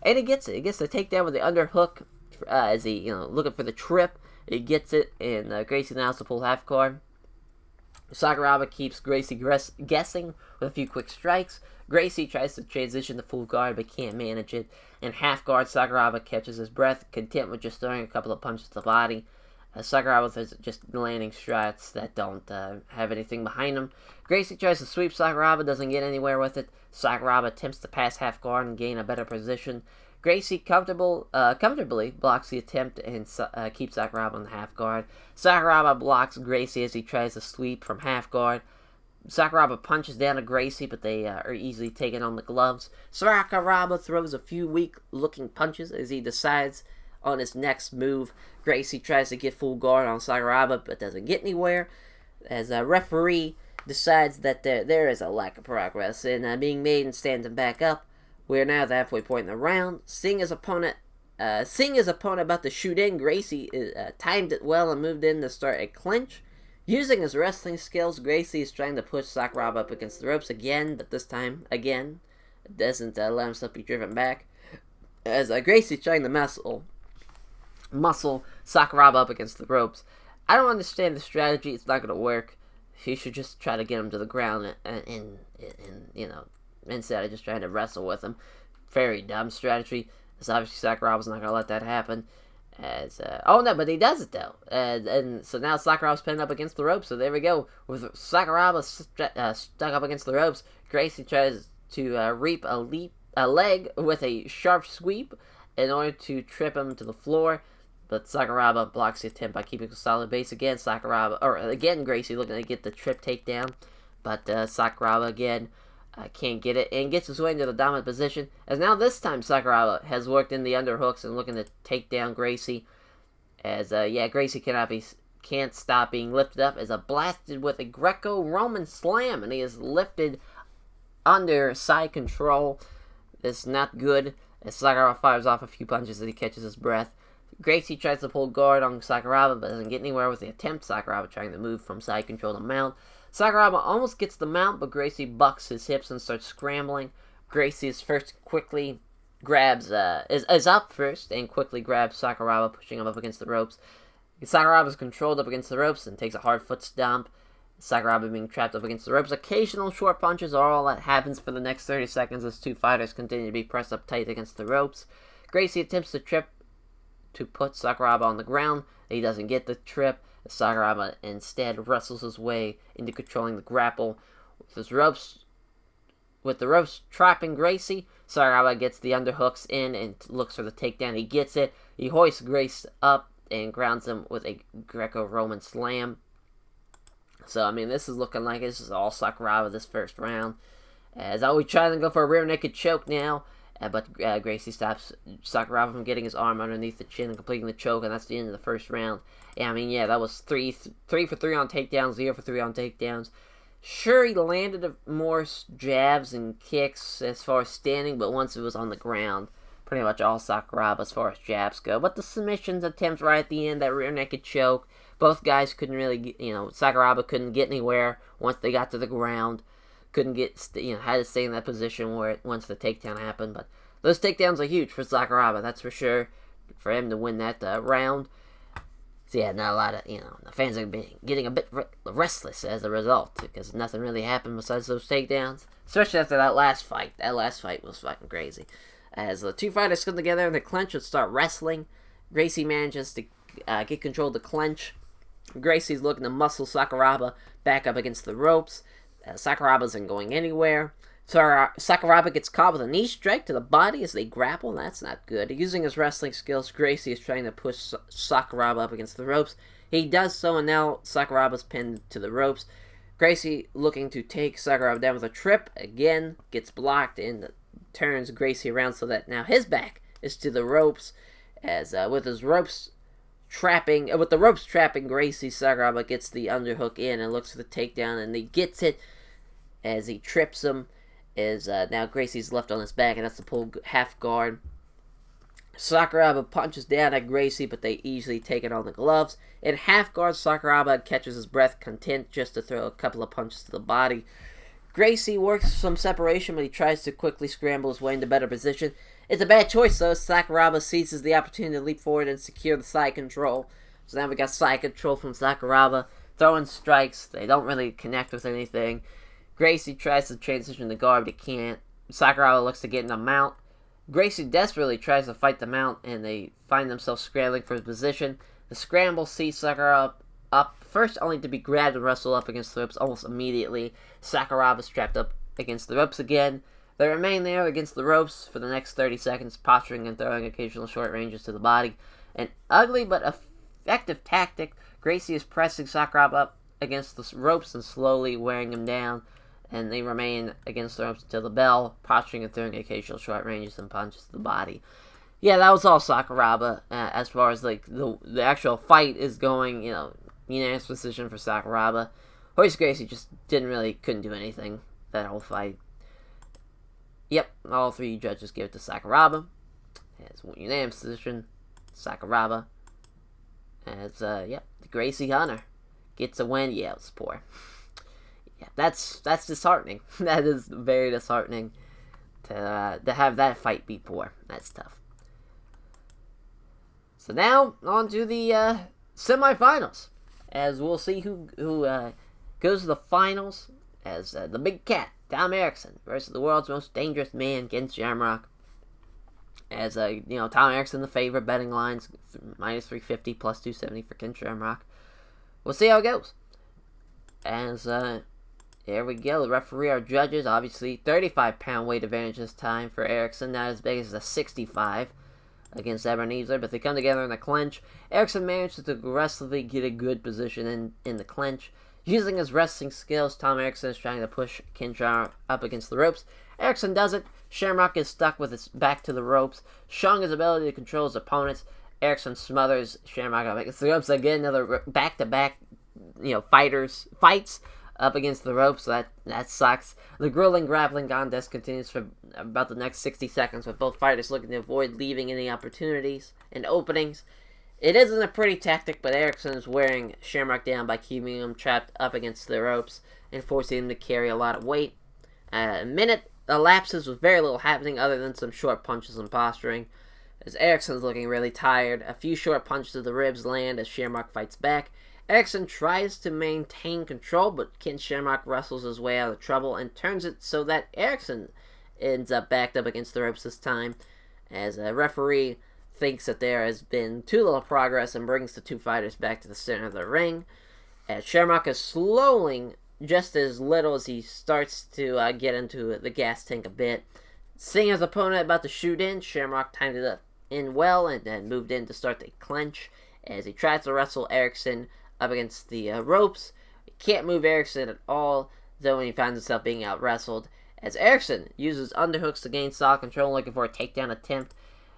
and he gets it. He gets the takedown with the underhook. As he, looking for the trip, he gets it, and Gracie now has to pull half guard. Sakuraba keeps Gracie guessing with a few quick strikes. Gracie tries to transition to full guard, but can't manage it. In half guard, Sakuraba catches his breath, content with just throwing a couple of punches to the body. Sakuraba is just landing shots that don't have anything behind them. Gracie tries to sweep Sakuraba, doesn't get anywhere with it. Sakuraba attempts to pass half guard and gain a better position. Gracie comfortably blocks the attempt and keeps Sakuraba on the half guard. Sakuraba blocks Gracie as he tries to sweep from half guard. Sakuraba punches down to Gracie, but they are easily taken on the gloves. Sakuraba throws a few weak-looking punches as he decides on his next move. Gracie tries to get full guard on Sakuraba, but doesn't get anywhere. As a referee decides that there is a lack of progress in being made and stands him back up. We are now at the halfway point in the round. Seeing his opponent about to shoot in, Gracie timed it well and moved in to start a clinch. Using his wrestling skills, Gracie is trying to push Sakuraba up against the ropes again, but this time, again, doesn't allow himself to be driven back. As Gracie's trying to muscle Sakuraba up against the ropes. I don't understand the strategy. It's not going to work. He should just try to get him to the ground and instead of just trying to wrestle with him. Very dumb strategy. As obviously Sakuraba's not going to let that happen. But he does it though, and so now Sakuraba's pinned up against the ropes. So there we go. With Sakuraba stuck up against the ropes, Gracie tries to reap a leg with a sharp sweep in order to trip him to the floor. But Sakuraba blocks the attempt by keeping a solid base again. Gracie looking to get the trip takedown, but Sakuraba again can't get it, and gets his way into the dominant position, as now this time Sakuraba has worked in the underhooks and looking to take down Gracie, as Gracie can't stop being lifted up, as blasted with a Greco-Roman slam, and he is lifted under side control. It's not good, as Sakuraba fires off a few punches as he catches his breath. Gracie tries to pull guard on Sakuraba, but doesn't get anywhere with the attempt. Sakuraba trying to move from side control to mount. Sakuraba almost gets the mount, but Gracie bucks his hips and starts scrambling. Gracie is up first and quickly grabs Sakuraba, pushing him up against the ropes. Sakuraba is controlled up against the ropes and takes a hard foot stomp. Sakuraba being trapped up against the ropes. Occasional short punches are all that happens for the next 30 seconds as two fighters continue to be pressed up tight against the ropes. Gracie attempts to trip to put Sakuraba on the ground. He doesn't get the trip. Sakuraba instead wrestles his way into controlling the grapple. With the ropes trapping Gracie, Sakuraba gets the underhooks in and looks for the takedown. He gets it. He hoists Grace up and grounds him with a Greco-Roman slam. So, this is looking like this is all Sakuraba this first round. As always, trying to go for a rear naked choke now. But Gracie stops Sakuraba from getting his arm underneath the chin and completing the choke, and that's the end of the first round. That was 3 for 3 on takedowns, 0 for 3 on takedowns. Sure, he landed more jabs and kicks as far as standing, but once it was on the ground, pretty much all Sakuraba as far as jabs go. But the submissions attempts right at the end, that rear naked choke, both guys couldn't really, Sakuraba couldn't get anywhere once they got to the ground. Couldn't get, had to stay in that position once the takedown happened. But those takedowns are huge for Sakuraba, that's for sure, for him to win that round. So not a lot of, the fans are getting a bit restless as a result, because nothing really happened besides those takedowns, especially after that last fight. That last fight was fucking crazy. As the two fighters come together in the clinch and start wrestling, Gracie manages to get control of the clinch. Gracie's looking to muscle Sakuraba back up against the ropes. Sakuraba isn't going anywhere. Sakuraba gets caught with a knee strike to the body as they grapple. That's not good. Using his wrestling skills, Gracie is trying to push Sakuraba up against the ropes. He does so, and now Sakuraba's pinned to the ropes. Gracie, looking to take Sakuraba down with a trip, again gets blocked and turns Gracie around so that now his back is to the ropes. As with the ropes trapping Gracie, Sakuraba gets the underhook in and looks for the takedown, and he gets it as he trips him. Now Gracie's left on his back, and that's the pull half guard. Sakuraba punches down at Gracie, but they easily take it on the gloves. In half guard, Sakuraba catches his breath, content just to throw a couple of punches to the body. Gracie works some separation, but he tries to quickly scramble his way into better position. It's a bad choice, though. Sakuraba seizes the opportunity to leap forward and secure the side control. So now we got side control from Sakuraba, throwing strikes. They don't really connect with anything. Gracie tries to transition the guard, but he can't. Sakuraba looks to get in the mount. Gracie desperately tries to fight the mount, and they find themselves scrambling for his position. The scramble sees Sakuraba up first, only to be grabbed and wrestled up against the ropes almost immediately. Sakuraba is trapped up against the ropes again. They remain there against the ropes for the next 30 seconds, posturing and throwing occasional short ranges to the body. An ugly but effective tactic. Gracie is pressing Sakuraba up against the ropes and slowly wearing him down, and they remain against the ropes until the bell, posturing and throwing occasional short ranges and punches to the body. Yeah, that was all Sakuraba. As far as like the actual fight is going, unanimous decision for Sakuraba. Hoist Gracie just couldn't do anything that whole fight. Yep, all three judges give it to Sakuraba. As unanimous decision, Sakuraba. As the Gracie Hunter gets a win. Yeah, it was poor. Yeah, that's disheartening. That is very disheartening to have that fight be poor. That's tough. So now on to the semifinals, as we'll see who goes to the finals. As the big cat Tom Erikson versus the world's most dangerous man, Ken Shamrock. As Tom Erikson the favorite, betting lines minus 350 plus 270 for Ken Shamrock. We'll see how it goes. As here we go. The referee, our judges, obviously 35-pound weight advantage this time for Erikson, not as big as the 65 against Ebenezer, but they come together in the clinch. Erikson manages to aggressively get a good position in the clinch. Using his wrestling skills, Tom Erikson is trying to push Ken Shamrock up against the ropes. Erikson does it. Shamrock is stuck with his back to the ropes, showing his ability to control his opponents. Erikson smothers Shamrock up against the ropes again. Another back-to-back, fights up against the ropes. So that sucks. The grueling grappling contest continues for about the next 60 seconds, with both fighters looking to avoid leaving any opportunities and openings. It isn't a pretty tactic, but Erikson is wearing Shamrock down by keeping him trapped up against the ropes and forcing him to carry a lot of weight. A minute elapses with very little happening other than some short punches and posturing, as Erikson's looking really tired. A few short punches to the ribs land as Shamrock fights back. Erikson tries to maintain control, but Ken Shamrock wrestles his way out of trouble and turns it so that Erikson ends up backed up against the ropes this time, as a referee thinks that there has been too little progress and brings the two fighters back to the center of the ring, as Shamrock is slowing just as little as he starts to get into the gas tank a bit. Seeing his opponent about to shoot in, Shamrock timed it up in well and then moved in to start the clinch as he tries to wrestle Erikson up against the ropes. He can't move Erikson at all, though, when he finds himself being out-wrestled, as Erikson uses underhooks to gain solid control, looking for a takedown attempt,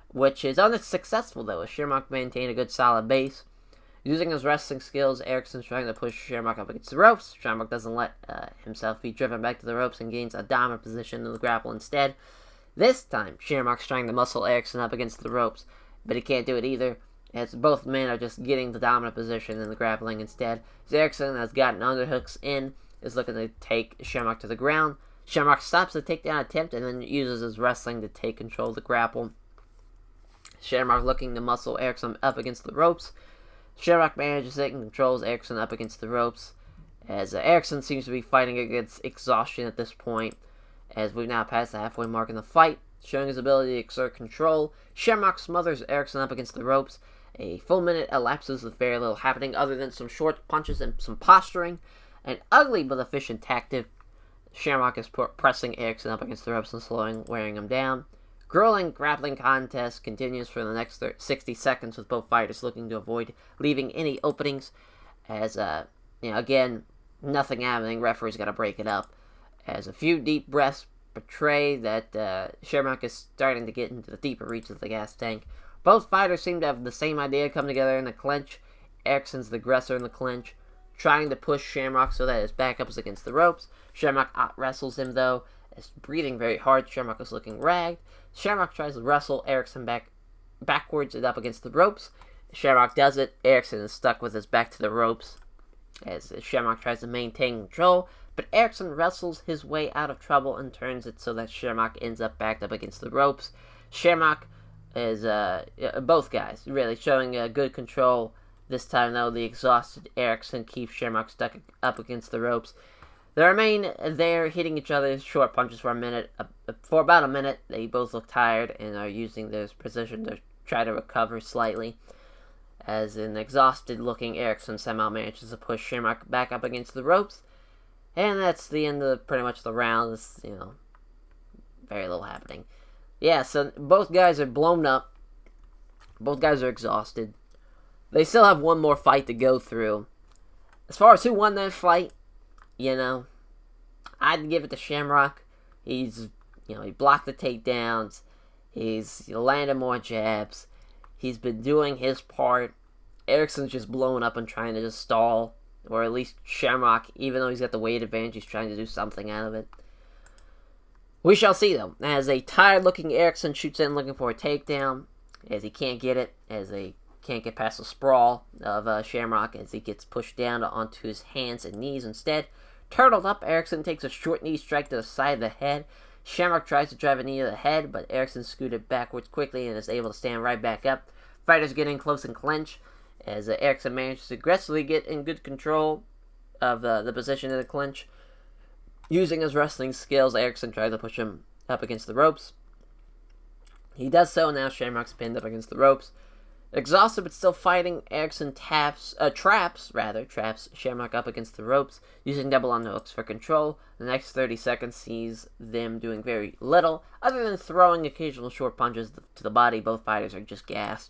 which is unsuccessful, though, as Shamrock maintained a good solid base. Using his wrestling skills, Erikson's trying to push Shamrock up against the ropes. Shamrock doesn't let himself be driven back to the ropes and gains a dominant position in the grapple instead. This time, Shamrock's trying to muscle Erikson up against the ropes, but he can't do it either, as both men are just getting the dominant position in the grappling instead. As Erikson has gotten underhooks in, is looking to take Shamrock to the ground. Shamrock stops the takedown attempt and then uses his wrestling to take control of the grapple. Shamrock looking to muscle Erikson up against the ropes. Shamrock manages it and controls Erikson up against the ropes, as Erikson seems to be fighting against exhaustion at this point, as we've now passed the halfway mark in the fight. Showing his ability to exert control, Shamrock smothers Erikson up against the ropes. A full minute elapses with very little happening other than some short punches and some posturing. An ugly but efficient tactic. Shamrock is pressing Erikson up against the ropes and wearing him down. Grueling grappling contest continues for the next 60 seconds, with both fighters looking to avoid leaving any openings. As, again, nothing happening. Referee's got to break it up. As a few deep breaths portray that Shamrock is starting to get into the deeper reaches of the gas tank. Both fighters seem to have the same idea, come together in the clinch. Erikson's the aggressor in the clinch, trying to push Shamrock so that his backup is against the ropes. Shamrock out-wrestles him, though, as breathing very hard. Shamrock is looking ragged. Shamrock tries to wrestle Erikson backwards and up against the ropes. Shamrock does it. Erikson is stuck with his back to the ropes, as Shamrock tries to maintain control, but Erikson wrestles his way out of trouble and turns it so that Shamrock ends up backed up against the ropes. Shamrock is, both guys, really showing good control. This time, though, the exhausted Erikson keeps Shamrock stuck up against the ropes. They remain there, hitting each other's short punches for a minute. For about a minute, they both look tired and are using their position to try to recover slightly. as an exhausted-looking Erikson somehow manages to push Shamrock back up against the ropes. And that's the end of pretty much the round. It's, very little happening. Yeah, so both guys are blown up. Both guys are exhausted. They still have one more fight to go through. As far as who won that fight, I'd give it to Shamrock. He blocked the takedowns. He's landed more jabs. He's been doing his part. Erickson's just blowing up and trying to just stall. Or at least Shamrock, even though he's got the weight advantage, he's trying to do something out of it. We shall see, though, as a tired-looking Erikson shoots in looking for a takedown, as he can't get it, as they can't get past the sprawl of Shamrock, as he gets pushed down onto his hands and knees instead. Turtled up, Erikson takes a short knee strike to the side of the head. Shamrock tries to drive a knee to the head, but Erikson scooted backwards quickly and is able to stand right back up. Fighters get in close and clinch, as Erikson manages to aggressively get in good control of the position of the clinch. Using his wrestling skills, Erikson tries to push him up against the ropes. He does so, now Shamrock's pinned up against the ropes. Exhausted but still fighting, Erikson traps Shamrock up against the ropes, using double underhooks for control. The next 30 seconds sees them doing very little, other than throwing occasional short punches to the body. Both fighters are just gassed.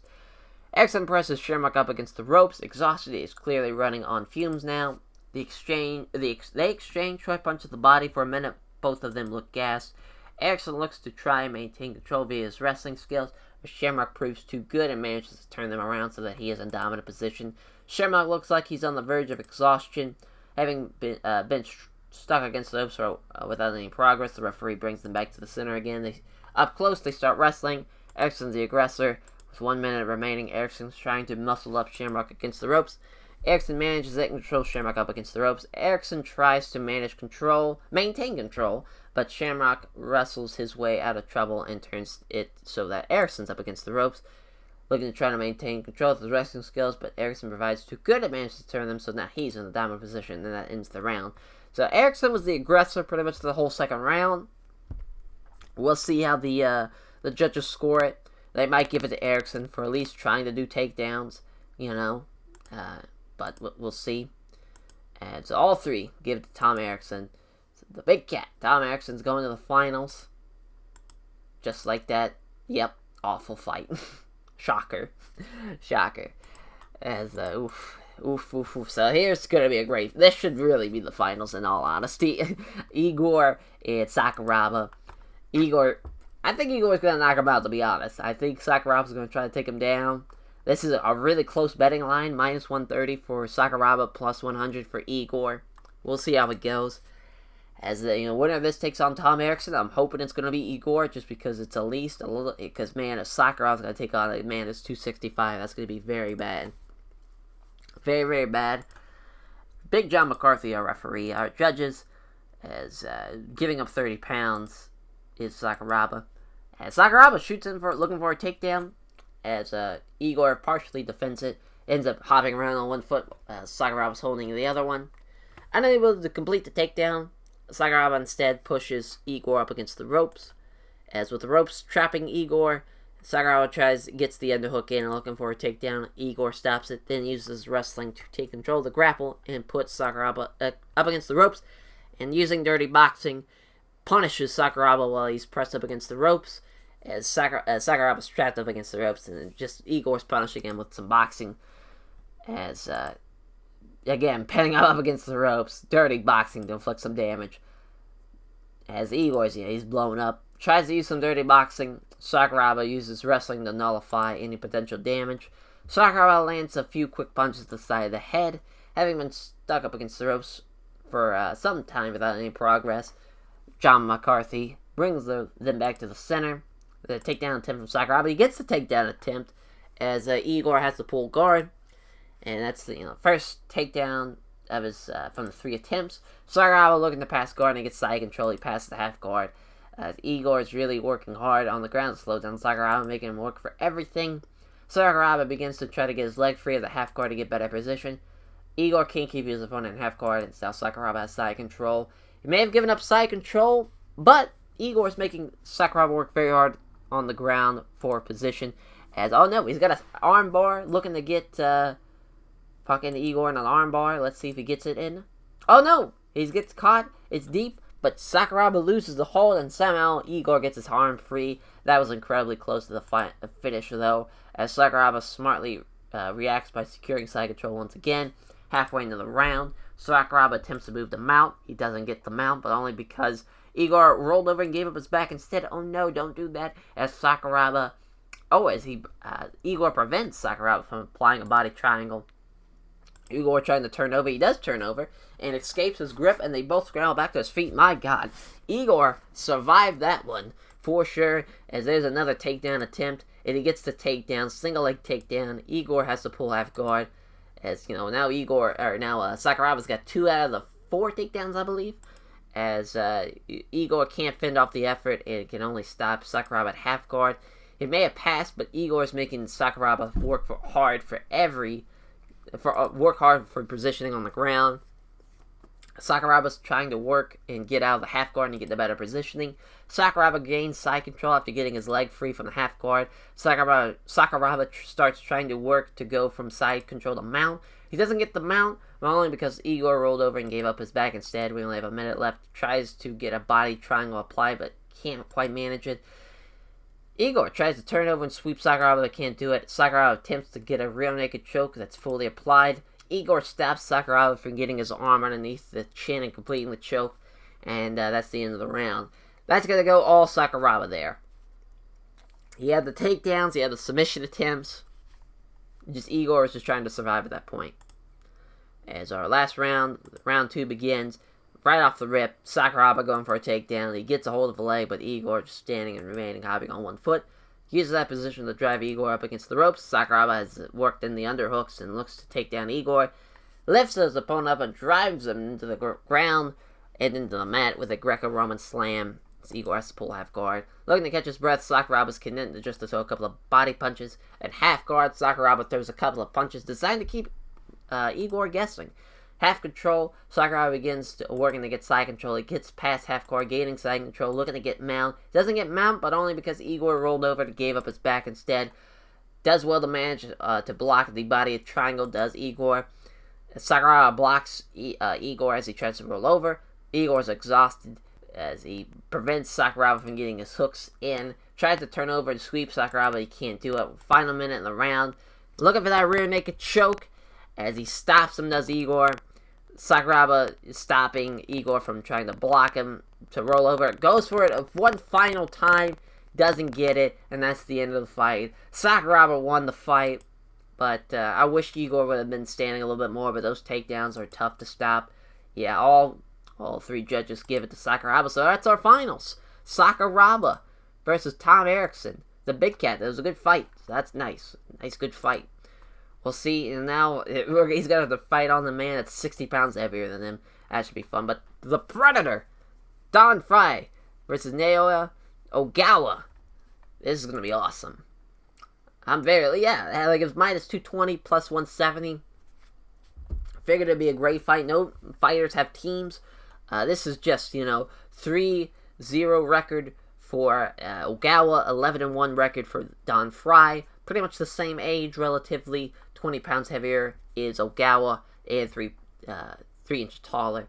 Erikson presses Shamrock up against the ropes. Exhausted, he is clearly running on fumes now. They exchange short punches to the body for a minute. Both of them look gassed. Erikson looks to try and maintain control via his wrestling skills, but Shamrock proves too good and manages to turn them around so that he is in dominant position. Shamrock looks like he's on the verge of exhaustion, having been stuck against the ropes without any progress. The referee brings them back to the center again. Up close, they start wrestling. Erikson's the aggressor. With 1 minute remaining, Erikson's trying to muscle up Shamrock against the ropes. Erikson manages to control Shamrock up against the ropes. Erikson tries to maintain control, but Shamrock wrestles his way out of trouble and turns it so that Erikson's up against the ropes, looking to try to maintain control of his wrestling skills, but Erikson provides too good and manages to turn them so now he's in the dominant position, and that ends the round. So Erikson was the aggressor pretty much the whole second round. We'll see how the judges score it. They might give it to Erikson for at least trying to do takedowns, but we'll see. And so all three give it to Tom Erikson. So the big cat, Tom Erikson's going to the finals. Just like that. Yep, awful fight. Shocker. As, oof. So here's going to be a great... This should really be the finals, in all honesty. Igor and Sakuraba. I think Igor's going to knock him out, to be honest. I think Sakuraba's going to try to take him down. This is a really close betting line. Minus 130 for Sakuraba, plus 100 for Igor. We'll see how it goes. As the winner of this takes on Tom Erikson, I'm hoping it's going to be Igor, just because it's at least a little... Because, man, if Sakuraba's going to take on a man that's 265, that's going to be very bad. Very, very bad. Big John McCarthy, our referee. Our judges, as giving up 30 pounds, is Sakuraba. As Sakuraba shoots in looking for a takedown, as Igor partially defends it, ends up hopping around on one foot, Sakuraba's holding the other one. Unable to complete the takedown, Sakuraba instead pushes Igor up against the ropes. As with the ropes trapping Igor, Sakuraba gets the underhook in and looking for a takedown. Igor stops it, then uses wrestling to take control of the grapple and puts Sakuraba up against the ropes, and using dirty boxing, punishes Sakuraba while he's pressed up against the ropes. As Sakuraba's trapped up against the ropes, and just Igor's punishing him with some boxing. As, again, pinning him up against the ropes, dirty boxing to inflict some damage. As Igor's, he's blown up. Tries to use some dirty boxing. Sakuraba uses wrestling to nullify any potential damage. Sakuraba lands a few quick punches to the side of the head, having been stuck up against the ropes for some time without any progress. John McCarthy brings them back to the center. The takedown attempt from Sakuraba. He gets the takedown attempt as Igor has to pull guard. And that's the first takedown of his from the 3 attempts. Sakuraba looking to pass guard and gets side control. He passes the half guard. Igor is really working hard on the ground to slow down Sakuraba, making him work for everything. Sakuraba begins to try to get his leg free of the half guard to get better position. Igor can't keep his opponent in half guard, and now Sakuraba has side control. He may have given up side control, but Igor is making Sakuraba work very hard on the ground for position, As, oh no, he's got an arm bar, looking to get fucking Igor in an arm bar. Let's see if he gets it in. Oh no, he gets caught. It's deep, but Sakuraba loses the hold, and somehow Igor gets his arm free. That was incredibly close to the finish, though, as Sakuraba smartly reacts by securing side control once again. Halfway into the round, Sakuraba attempts to move the mount. He doesn't get the mount, but only because Igor rolled over and gave up his back instead. Oh no, don't do that, as Sakuraba... Igor prevents Sakuraba from applying a body triangle. Igor trying to turn over. He does turn over and escapes his grip, and they both scramble back to his feet. My God, Igor survived that one for sure, as there's another takedown attempt, and he gets the takedown, single leg takedown. Igor has to pull half guard, as you know, now Sakuraba's got 2 out of the 4 takedowns, I believe, as Igor can't fend off the effort and can only stop Sakuraba at half guard. It may have passed, but Igor is making Sakuraba work hard for positioning on the ground. Sakuraba's trying to work and get out of the half guard and get the better positioning. Sakuraba gains side control after getting his leg free from the half guard. Sakuraba starts trying to work to go from side control to mount. He doesn't get the mount, but only because Igor rolled over and gave up his back instead. We only have a minute left. Tries to get a body triangle applied, but can't quite manage it. Igor tries to turn over and sweep Sakuraba, but can't do it. Sakuraba attempts to get a rear naked choke that's fully applied. Igor stops Sakuraba from getting his arm underneath the chin and completing the choke, and that's the end of the round. That's going to go all Sakuraba there. He had the takedowns, he had the submission attempts. Igor was just trying to survive at that point. As our last round, round 2 begins. Right off the rip, Sakuraba going for a takedown. He gets a hold of the leg, but Igor just standing and remaining hopping on one foot. He uses that position to drive Igor up against the ropes. Sakuraba has worked in the underhooks and looks to take down Igor. Lifts his opponent up and drives him into the ground and into the mat with a Greco-Roman slam. As Igor has to pull half guard. Looking to catch his breath, Sakuraba's content to just throw a couple of body punches. At half guard, Sakuraba throws a couple of punches designed to keep Igor guessing. Half control, Sakuraba begins working to get side control. He gets past half guard, gaining side control, looking to get mount. Doesn't get mount, but only because Igor rolled over and gave up his back instead. Does well to manage to block the body triangle, does Igor. Sakuraba blocks Igor as he tries to roll over. Igor is exhausted as he prevents Sakuraba from getting his hooks in. Tries to turn over and sweep Sakuraba, he can't do it. Final minute in the round. Looking for that rear naked choke as he stops him, does Igor. Sakuraba is stopping Igor from trying to block him to roll over. Goes for it one final time, doesn't get it, and that's the end of the fight. Sakuraba won the fight, but I wish Igor would have been standing a little bit more, but those takedowns are tough to stop. Yeah, all 3 judges give it to Sakuraba, so that's our finals. Sakuraba versus Tom Erickson, the big cat. That was a good fight. That's nice. Nice, good fight. We'll see, and now he's got to fight on the man that's 60 pounds heavier than him. That should be fun. But the Predator, Don Frye versus Naoya Ogawa. This is going to be awesome. Like it's minus 220 plus 170. Figured it'd be a great fight. No fighters have teams. This is just, 3-0 record for Ogawa, 11-1 record for Don Frye. Pretty much the same age, relatively. 20 pounds heavier is Ogawa, and 3 inches taller.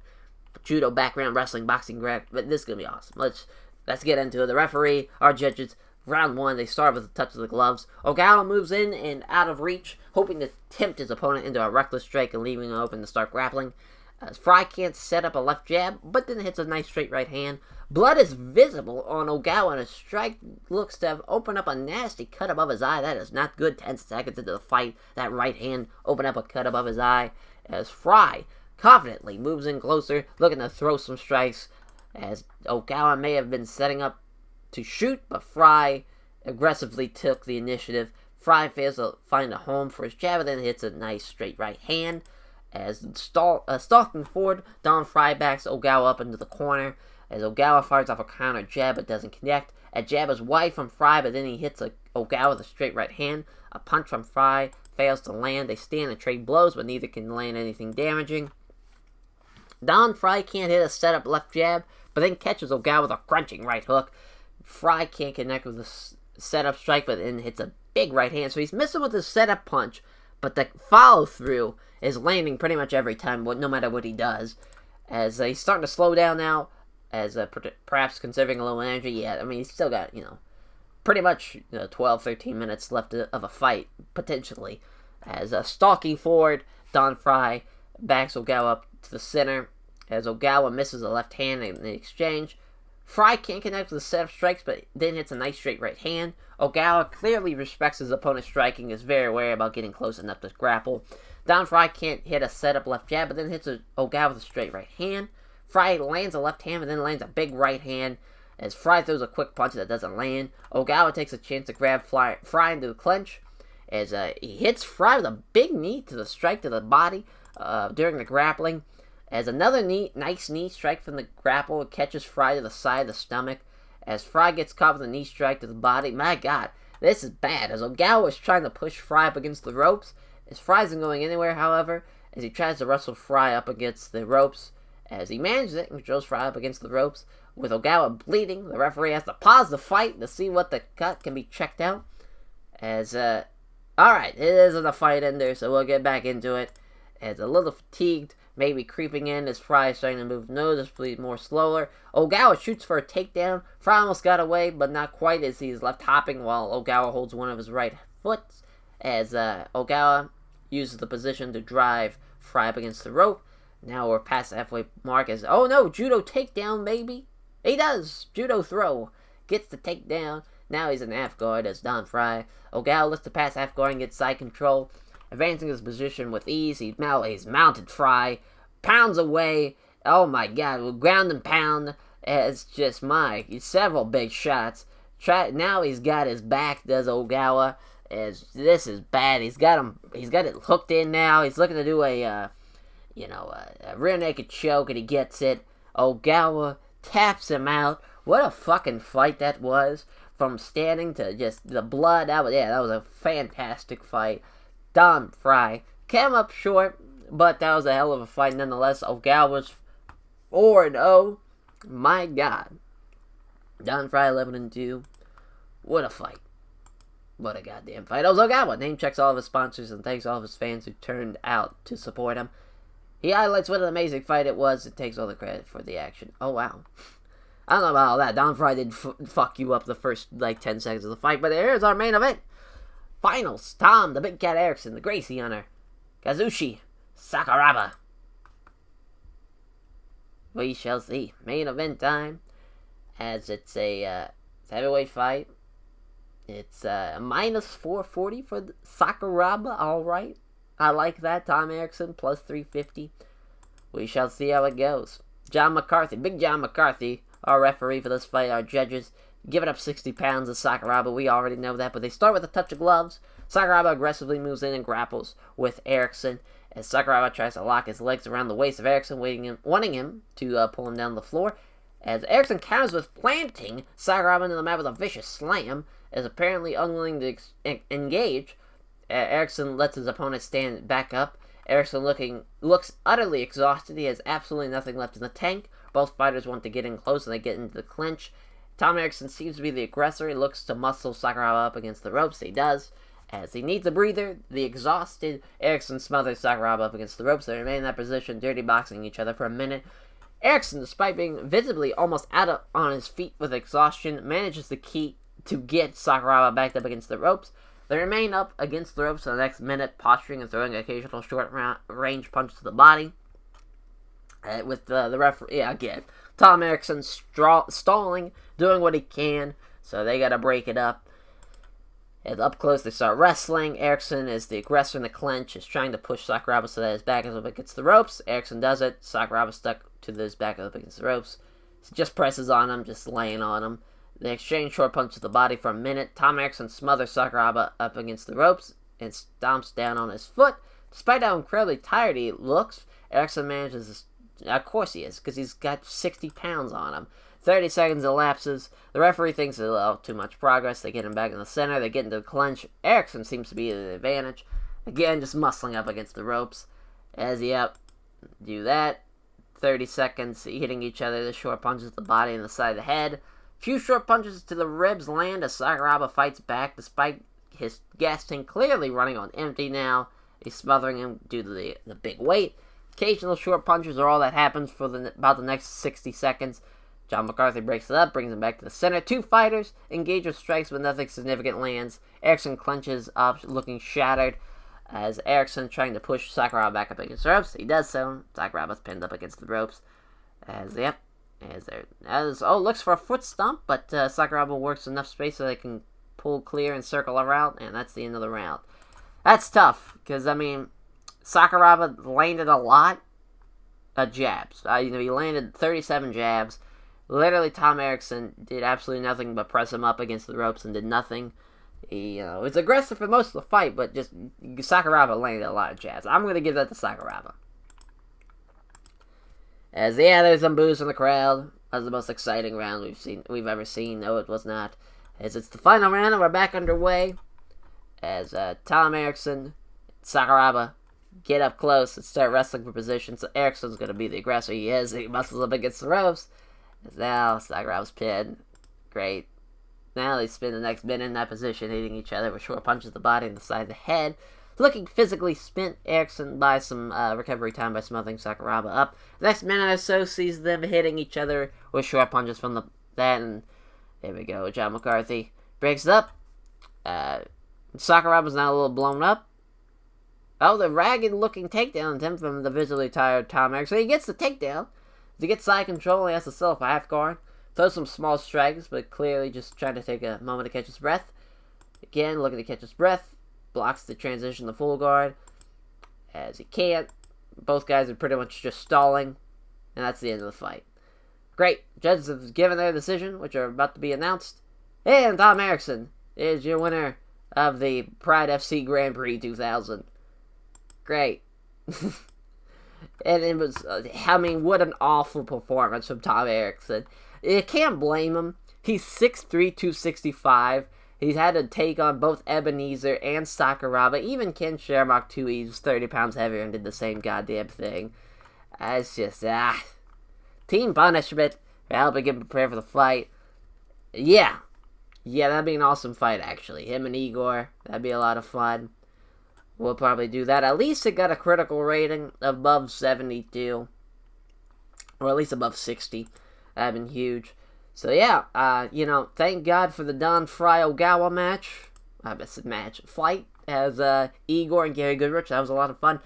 Judo background, wrestling, boxing background. But this is gonna be awesome. Let's get into it. The referee, our judges, round 1. They start with a touch of the gloves. Ogawa moves in and out of reach, hoping to tempt his opponent into a reckless strike and leaving him open to start grappling. Frye can't set up a left jab, but then hits a nice straight right hand. Blood is visible on Ogawa, and a strike looks to have opened up a nasty cut above his eye. That is not good. 10 seconds into the fight, that right hand opened up a cut above his eye. As Frye confidently moves in closer, looking to throw some strikes, as Ogawa may have been setting up to shoot, but Frye aggressively took the initiative. Frye fails to find a home for his jab, and then hits a nice straight right hand. As stalking forward, Don Frye backs Ogawa up into the corner. As Ogawa fires off a counter jab but doesn't connect. A jab is wide from Frye, but then he hits Ogawa with a straight right hand. A punch from Frye fails to land. They stand and trade blows, but neither can land anything damaging. Don Frye can't hit a setup left jab, but then catches Ogawa with a crunching right hook. Frye can't connect with the setup strike, but then hits a big right hand. So he's missing with his setup punch, but the follow through is landing pretty much every time, no matter what he does. As he's starting to slow down now, as perhaps conserving a little energy. Yeah, I mean, he's still got, pretty much 12, 13 minutes left of a fight, potentially. As stalking forward, Don Frye backs Ogawa up to the center. As Ogawa misses a left hand in the exchange. Frye can't connect with the setup strikes, but then hits a nice straight right hand. Ogawa clearly respects his opponent's striking, is very wary about getting close enough to grapple. Don Frye can't hit a setup left jab, but then hits Ogawa with a straight right hand. Frye lands a left hand, and then lands a big right hand, as Frye throws a quick punch that doesn't land. Ogawa takes a chance to grab Frye into the clinch, as he hits Frye with a big knee to the strike to the body during the grappling. As another nice knee strike from the grapple catches Frye to the side of the stomach. As Frye gets caught with a knee strike to the body. My God, this is bad. As Ogawa is trying to push Frye up against the ropes. As Frye isn't going anywhere, however, as he tries to wrestle Frye up against the ropes. As he manages it and controls Frye up against the ropes. With Ogawa bleeding, the referee has to pause the fight to see what the cut can be checked out. As, alright, it isn't a fight ender, so we'll get back into it. As a little fatigued, maybe creeping in as Frye is starting to move noticeably more slower. Ogawa shoots for a takedown. Frye almost got away, but not quite, as he's left hopping while Ogawa holds one of his right foot. As Ogawa uses the position to drive Frye up against the rope. Now we're past the halfway mark as, oh no, judo takedown maybe? He does! Judo throw. Gets the takedown. Now he's in half guard as Don Frye. Ogawa lifts to pass half guard and gets side control. Advancing his position with ease, he's mounted Frye, pounds away. Oh my God, ground and pound. It's just several big shots. Now he's got his back, does Ogawa. As this is bad. He's got it hooked in now. He's looking to do a rear naked choke, and he gets it. Ogawa taps him out. What a fucking fight that was. From standing to just the blood. That was a fantastic fight. Don Frye came up short, but that was a hell of a fight nonetheless. Ogawa's 4-0. My God. Don Frye 11-2. What a fight. What a goddamn fight. That was Ogawa. Name checks all of his sponsors and thanks all of his fans who turned out to support him. He highlights what an amazing fight it was and takes all the credit for the action. Oh, wow. I don't know about all that. Don Frye did fuck you up the first, 10 seconds of the fight, but here's our main event. Finals. Tom, the Big Cat Erikson, the Gracie Hunter, Kazushi, Sakuraba. We shall see. Main event time, as it's a heavyweight fight. It's minus 440 for Sakuraba. All right, I like that. Tom Erikson plus 350. We shall see how it goes. John McCarthy, Big John McCarthy, our referee for this fight. Our judges. Give it up 60 pounds of Sakuraba. We already know that, but they start with a touch of gloves. Sakuraba aggressively moves in and grapples with Erikson, as Sakuraba tries to lock his legs around the waist of Erikson, wanting him to pull him down the floor. As Erikson counters with planting Sakuraba into the mat with a vicious slam, as apparently unwilling to engage, Erikson lets his opponent stand back up. Erikson looks utterly exhausted. He has absolutely nothing left in the tank. Both fighters want to get in close, and they get into the clinch. Tom Erikson seems to be the aggressor. He looks to muscle Sakuraba up against the ropes. He does. As he needs a breather, the exhausted Erikson smothers Sakuraba up against the ropes. They remain in that position, dirty boxing each other for a minute. Erikson, despite being visibly almost on his feet with exhaustion, manages to get Sakuraba backed up against the ropes. They remain up against the ropes for the next minute, posturing and throwing occasional short-range punches to the body. With the referee, again, Tom Erikson stalling, doing what he can, so they gotta break it up. And up close, they start wrestling. Erikson is the aggressor in the clinch, is trying to push Sakuraba so that his back is up against the ropes. Erikson does it. Sakuraba stuck to his back up against the ropes. He just presses on him, just laying on him. They exchange short punches to the body for a minute. Tom Erikson smothers Sakuraba up against the ropes and stomps down on his foot. Despite how incredibly tired he looks, Erikson manages to, of course he is, because he's got 60 pounds on him. 30 seconds elapses. The referee thinks it's a little too much progress. They get him back in the center. They get into the clinch. Erikson seems to be at an advantage. Again, just muscling up against the ropes. As do that. 30 seconds, hitting each other. The short punches the body and the side of the head. Few short punches to the ribs land as Sakuraba fights back despite his gas tank clearly running on empty now. He's smothering him due to the big weight. Occasional short punches are all that happens for about the next 60 seconds. John McCarthy breaks it up, brings him back to the center. Two fighters engage with strikes, but nothing significant lands. Erickson clenches up, looking shattered, as Erikson trying to push Sakuraba back up against the ropes. He does so. Sakuraba's pinned up against the ropes. Looks for a foot stomp, but Sakuraba works enough space so they can pull clear and circle around, and that's the end of the round. That's tough, because, I mean, Sakuraba landed a lot of jabs. He landed 37 jabs. Literally, Tom Erickson did absolutely nothing but press him up against the ropes and did nothing. He was aggressive for most of the fight, but just Sakuraba landed a lot of jabs. I'm going to give that to Sakuraba. There's some boos from the crowd. That was the most exciting round we've ever seen. No, it was not. As it's the final round and we're back underway. As Tom Erickson, Sakuraba get up close and start wrestling for position. So Erickson's going to be the aggressor. He is. He muscles up against the ropes. As now Sakuraba's pinned. Great. Now they spend the next minute in that position, hitting each other with short punches to the body and the side of the head. Looking physically spent, Erickson buys some recovery time by smothering Sakuraba up. The next minute or so sees them hitting each other with short punches from that, and there we go. John McCarthy breaks it up. Sakuraba's now a little blown up. Oh, the ragged-looking takedown attempt from the visually tired Tom Erickson. He gets the takedown. To get side control, he has to set up a half guard. Throws some small strikes, but clearly just trying to take a moment to catch his breath. Again, looking to catch his breath. Blocks the transition to full guard. As he can't. Both guys are pretty much just stalling. And that's the end of the fight. Great. Judges have given their decision, which are about to be announced. And Tom Erickson is your winner of the Pride FC Grand Prix 2000. Great. And it was, what an awful performance from Tom Erickson. You can't blame him. He's 6'3", 265. He's had to take on both Ebenezer and Sakuraba. Even Ken Shamrock, too. He's 30 pounds heavier and did the same goddamn thing. It's just, team punishment for helping him prepare for the fight. Yeah, that'd be an awesome fight, actually. Him and Igor, that'd be a lot of fun. We'll probably do that. At least it got a critical rating above 72. Or at least above 60. That'd been huge. So yeah, thank God for the Don Frye Ogawa match. Fight as Igor and Gary Goodridge. That was a lot of fun.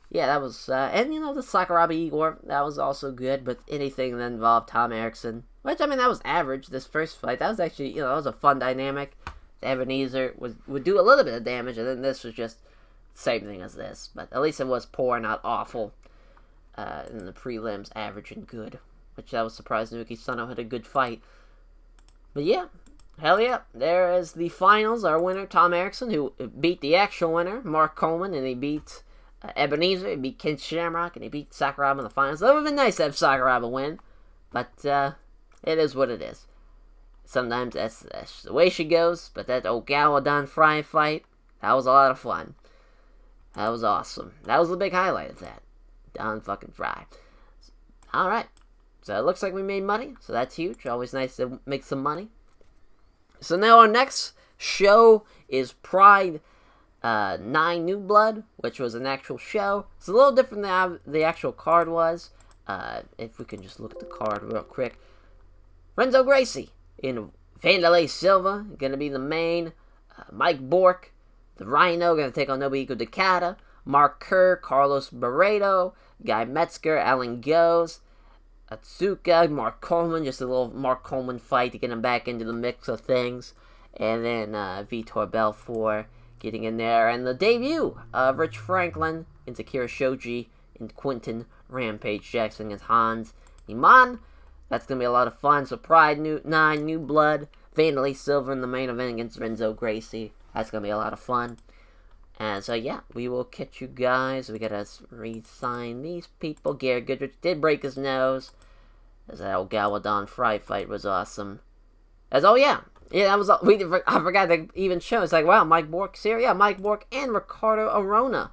Yeah, that was, the Sakuraba Igor, that was also good, but anything that involved Tom Erickson, which, that was average, this first fight. That was actually, that was a fun dynamic. Ebenezer would do a little bit of damage, and then this was just the same thing as this, but at least it was poor, not awful. In the prelims, average and good. Which I was surprised Nuki Sano had a good fight. But yeah, hell yeah. There is the finals. Our winner, Tom Erickson, who beat the actual winner, Mark Coleman, and he beat Ebenezer, he beat Ken Shamrock, and he beat Sakuraba in the finals. That would have been nice to have Sakuraba win, but it is what it is. Sometimes that's the way she goes, but that Ogawa Don Frye fight, that was a lot of fun. That was awesome. That was the big highlight of that. Don fucking Frye. Alright. So it looks like we made money, so that's huge. Always nice to make some money. So now our next show is Pride 9 New Blood, which was an actual show. It's a little different than how the actual card was. If we can just look at the card real quick. Renzo Gracie in Vanderlei Silva, going to be the main. Mike Bork, the Rhino, going to take on Nobuhiko Takada. Mark Kerr, Carlos Barreto, Guy Metzger, Alan Goes. Atsuka, Mark Coleman, just a little Mark Coleman fight to get him back into the mix of things. And then Vitor Belfort getting in there. And the debut of Rich Franklin into Kira Shoji and Quentin Rampage Jackson against Hans Iman. That's going to be a lot of fun. So Pride 9 New Blood, Vanderlei Silva in the main event against Renzo Gracie. That's going to be a lot of fun. And so, yeah, we will catch you guys. We gotta re-sign these people. Gary Goodridge did break his nose. As that Ogawa Don Frye fight was awesome. Yeah, that was, I forgot to even show. It's like, wow, Mike Bork's here. Yeah, Mike Bork and Ricardo Arona.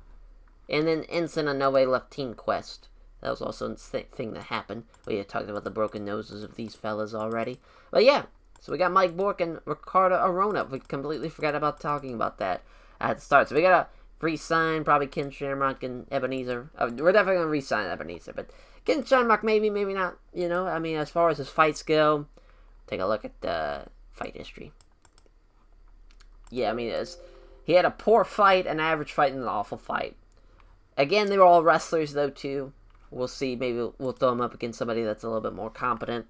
And then Ensign and Nove left Team Quest. That was also a thing that happened. We had talked about the broken noses of these fellas already. But yeah, so we got Mike Bork and Ricardo Arona. We completely forgot about talking about that at the start. So we got a re-sign, probably Ken Shamrock and Ebenezer. We're definitely going to re-sign Ebenezer, but Ken Shamrock maybe, maybe not. You know, I mean, as far as his fights go, take a look at the fight history. Yeah, I mean, he had a poor fight, an average fight, and an awful fight. Again, they were all wrestlers, though, too. We'll see. Maybe we'll throw him up against somebody that's a little bit more competent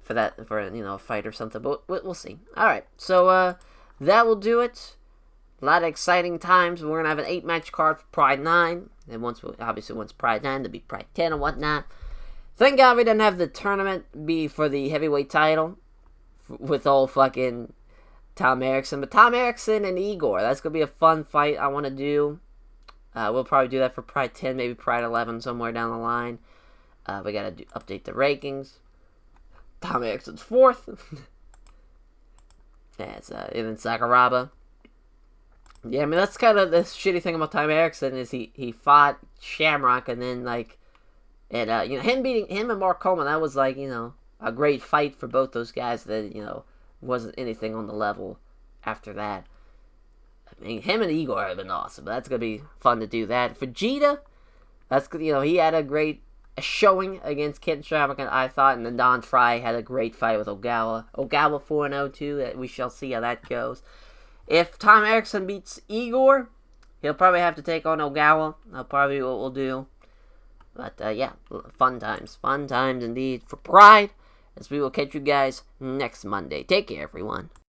for a fight or something. But we'll see. All right, so that will do it. A lot of exciting times. We're gonna have an 8-match card for Pride 9, and once Pride 9, there'll be Pride 10 and whatnot. Thank God we didn't have the tournament be for the heavyweight title with old fucking Tom Erikson. But Tom Erikson and Igor, that's gonna be a fun fight. I want to do. We'll probably do that for Pride 10, maybe Pride 11 somewhere down the line. We gotta update the rankings. Tom Erickson's 4th. Yeah, and then Sakuraba. Yeah, I mean, that's kind of the shitty thing about Tom Erikson is he fought Shamrock, and then, him and Mark Coleman, that was, a great fight for both those guys that, wasn't anything on the level after that. I mean, him and Igor have been awesome, but that's going to be fun to do that. Vegeta, that's, he had a great showing against Ken Shamrock, I thought, and then Don Frye had a great fight with Ogawa. Ogawa 4-0, too. We shall see how that goes. If Tom Erikson beats Igor, he'll probably have to take on Ogawa. That's probably what we'll do. But, yeah, fun times. Fun times indeed for Pride. As we will catch you guys next Monday. Take care, everyone.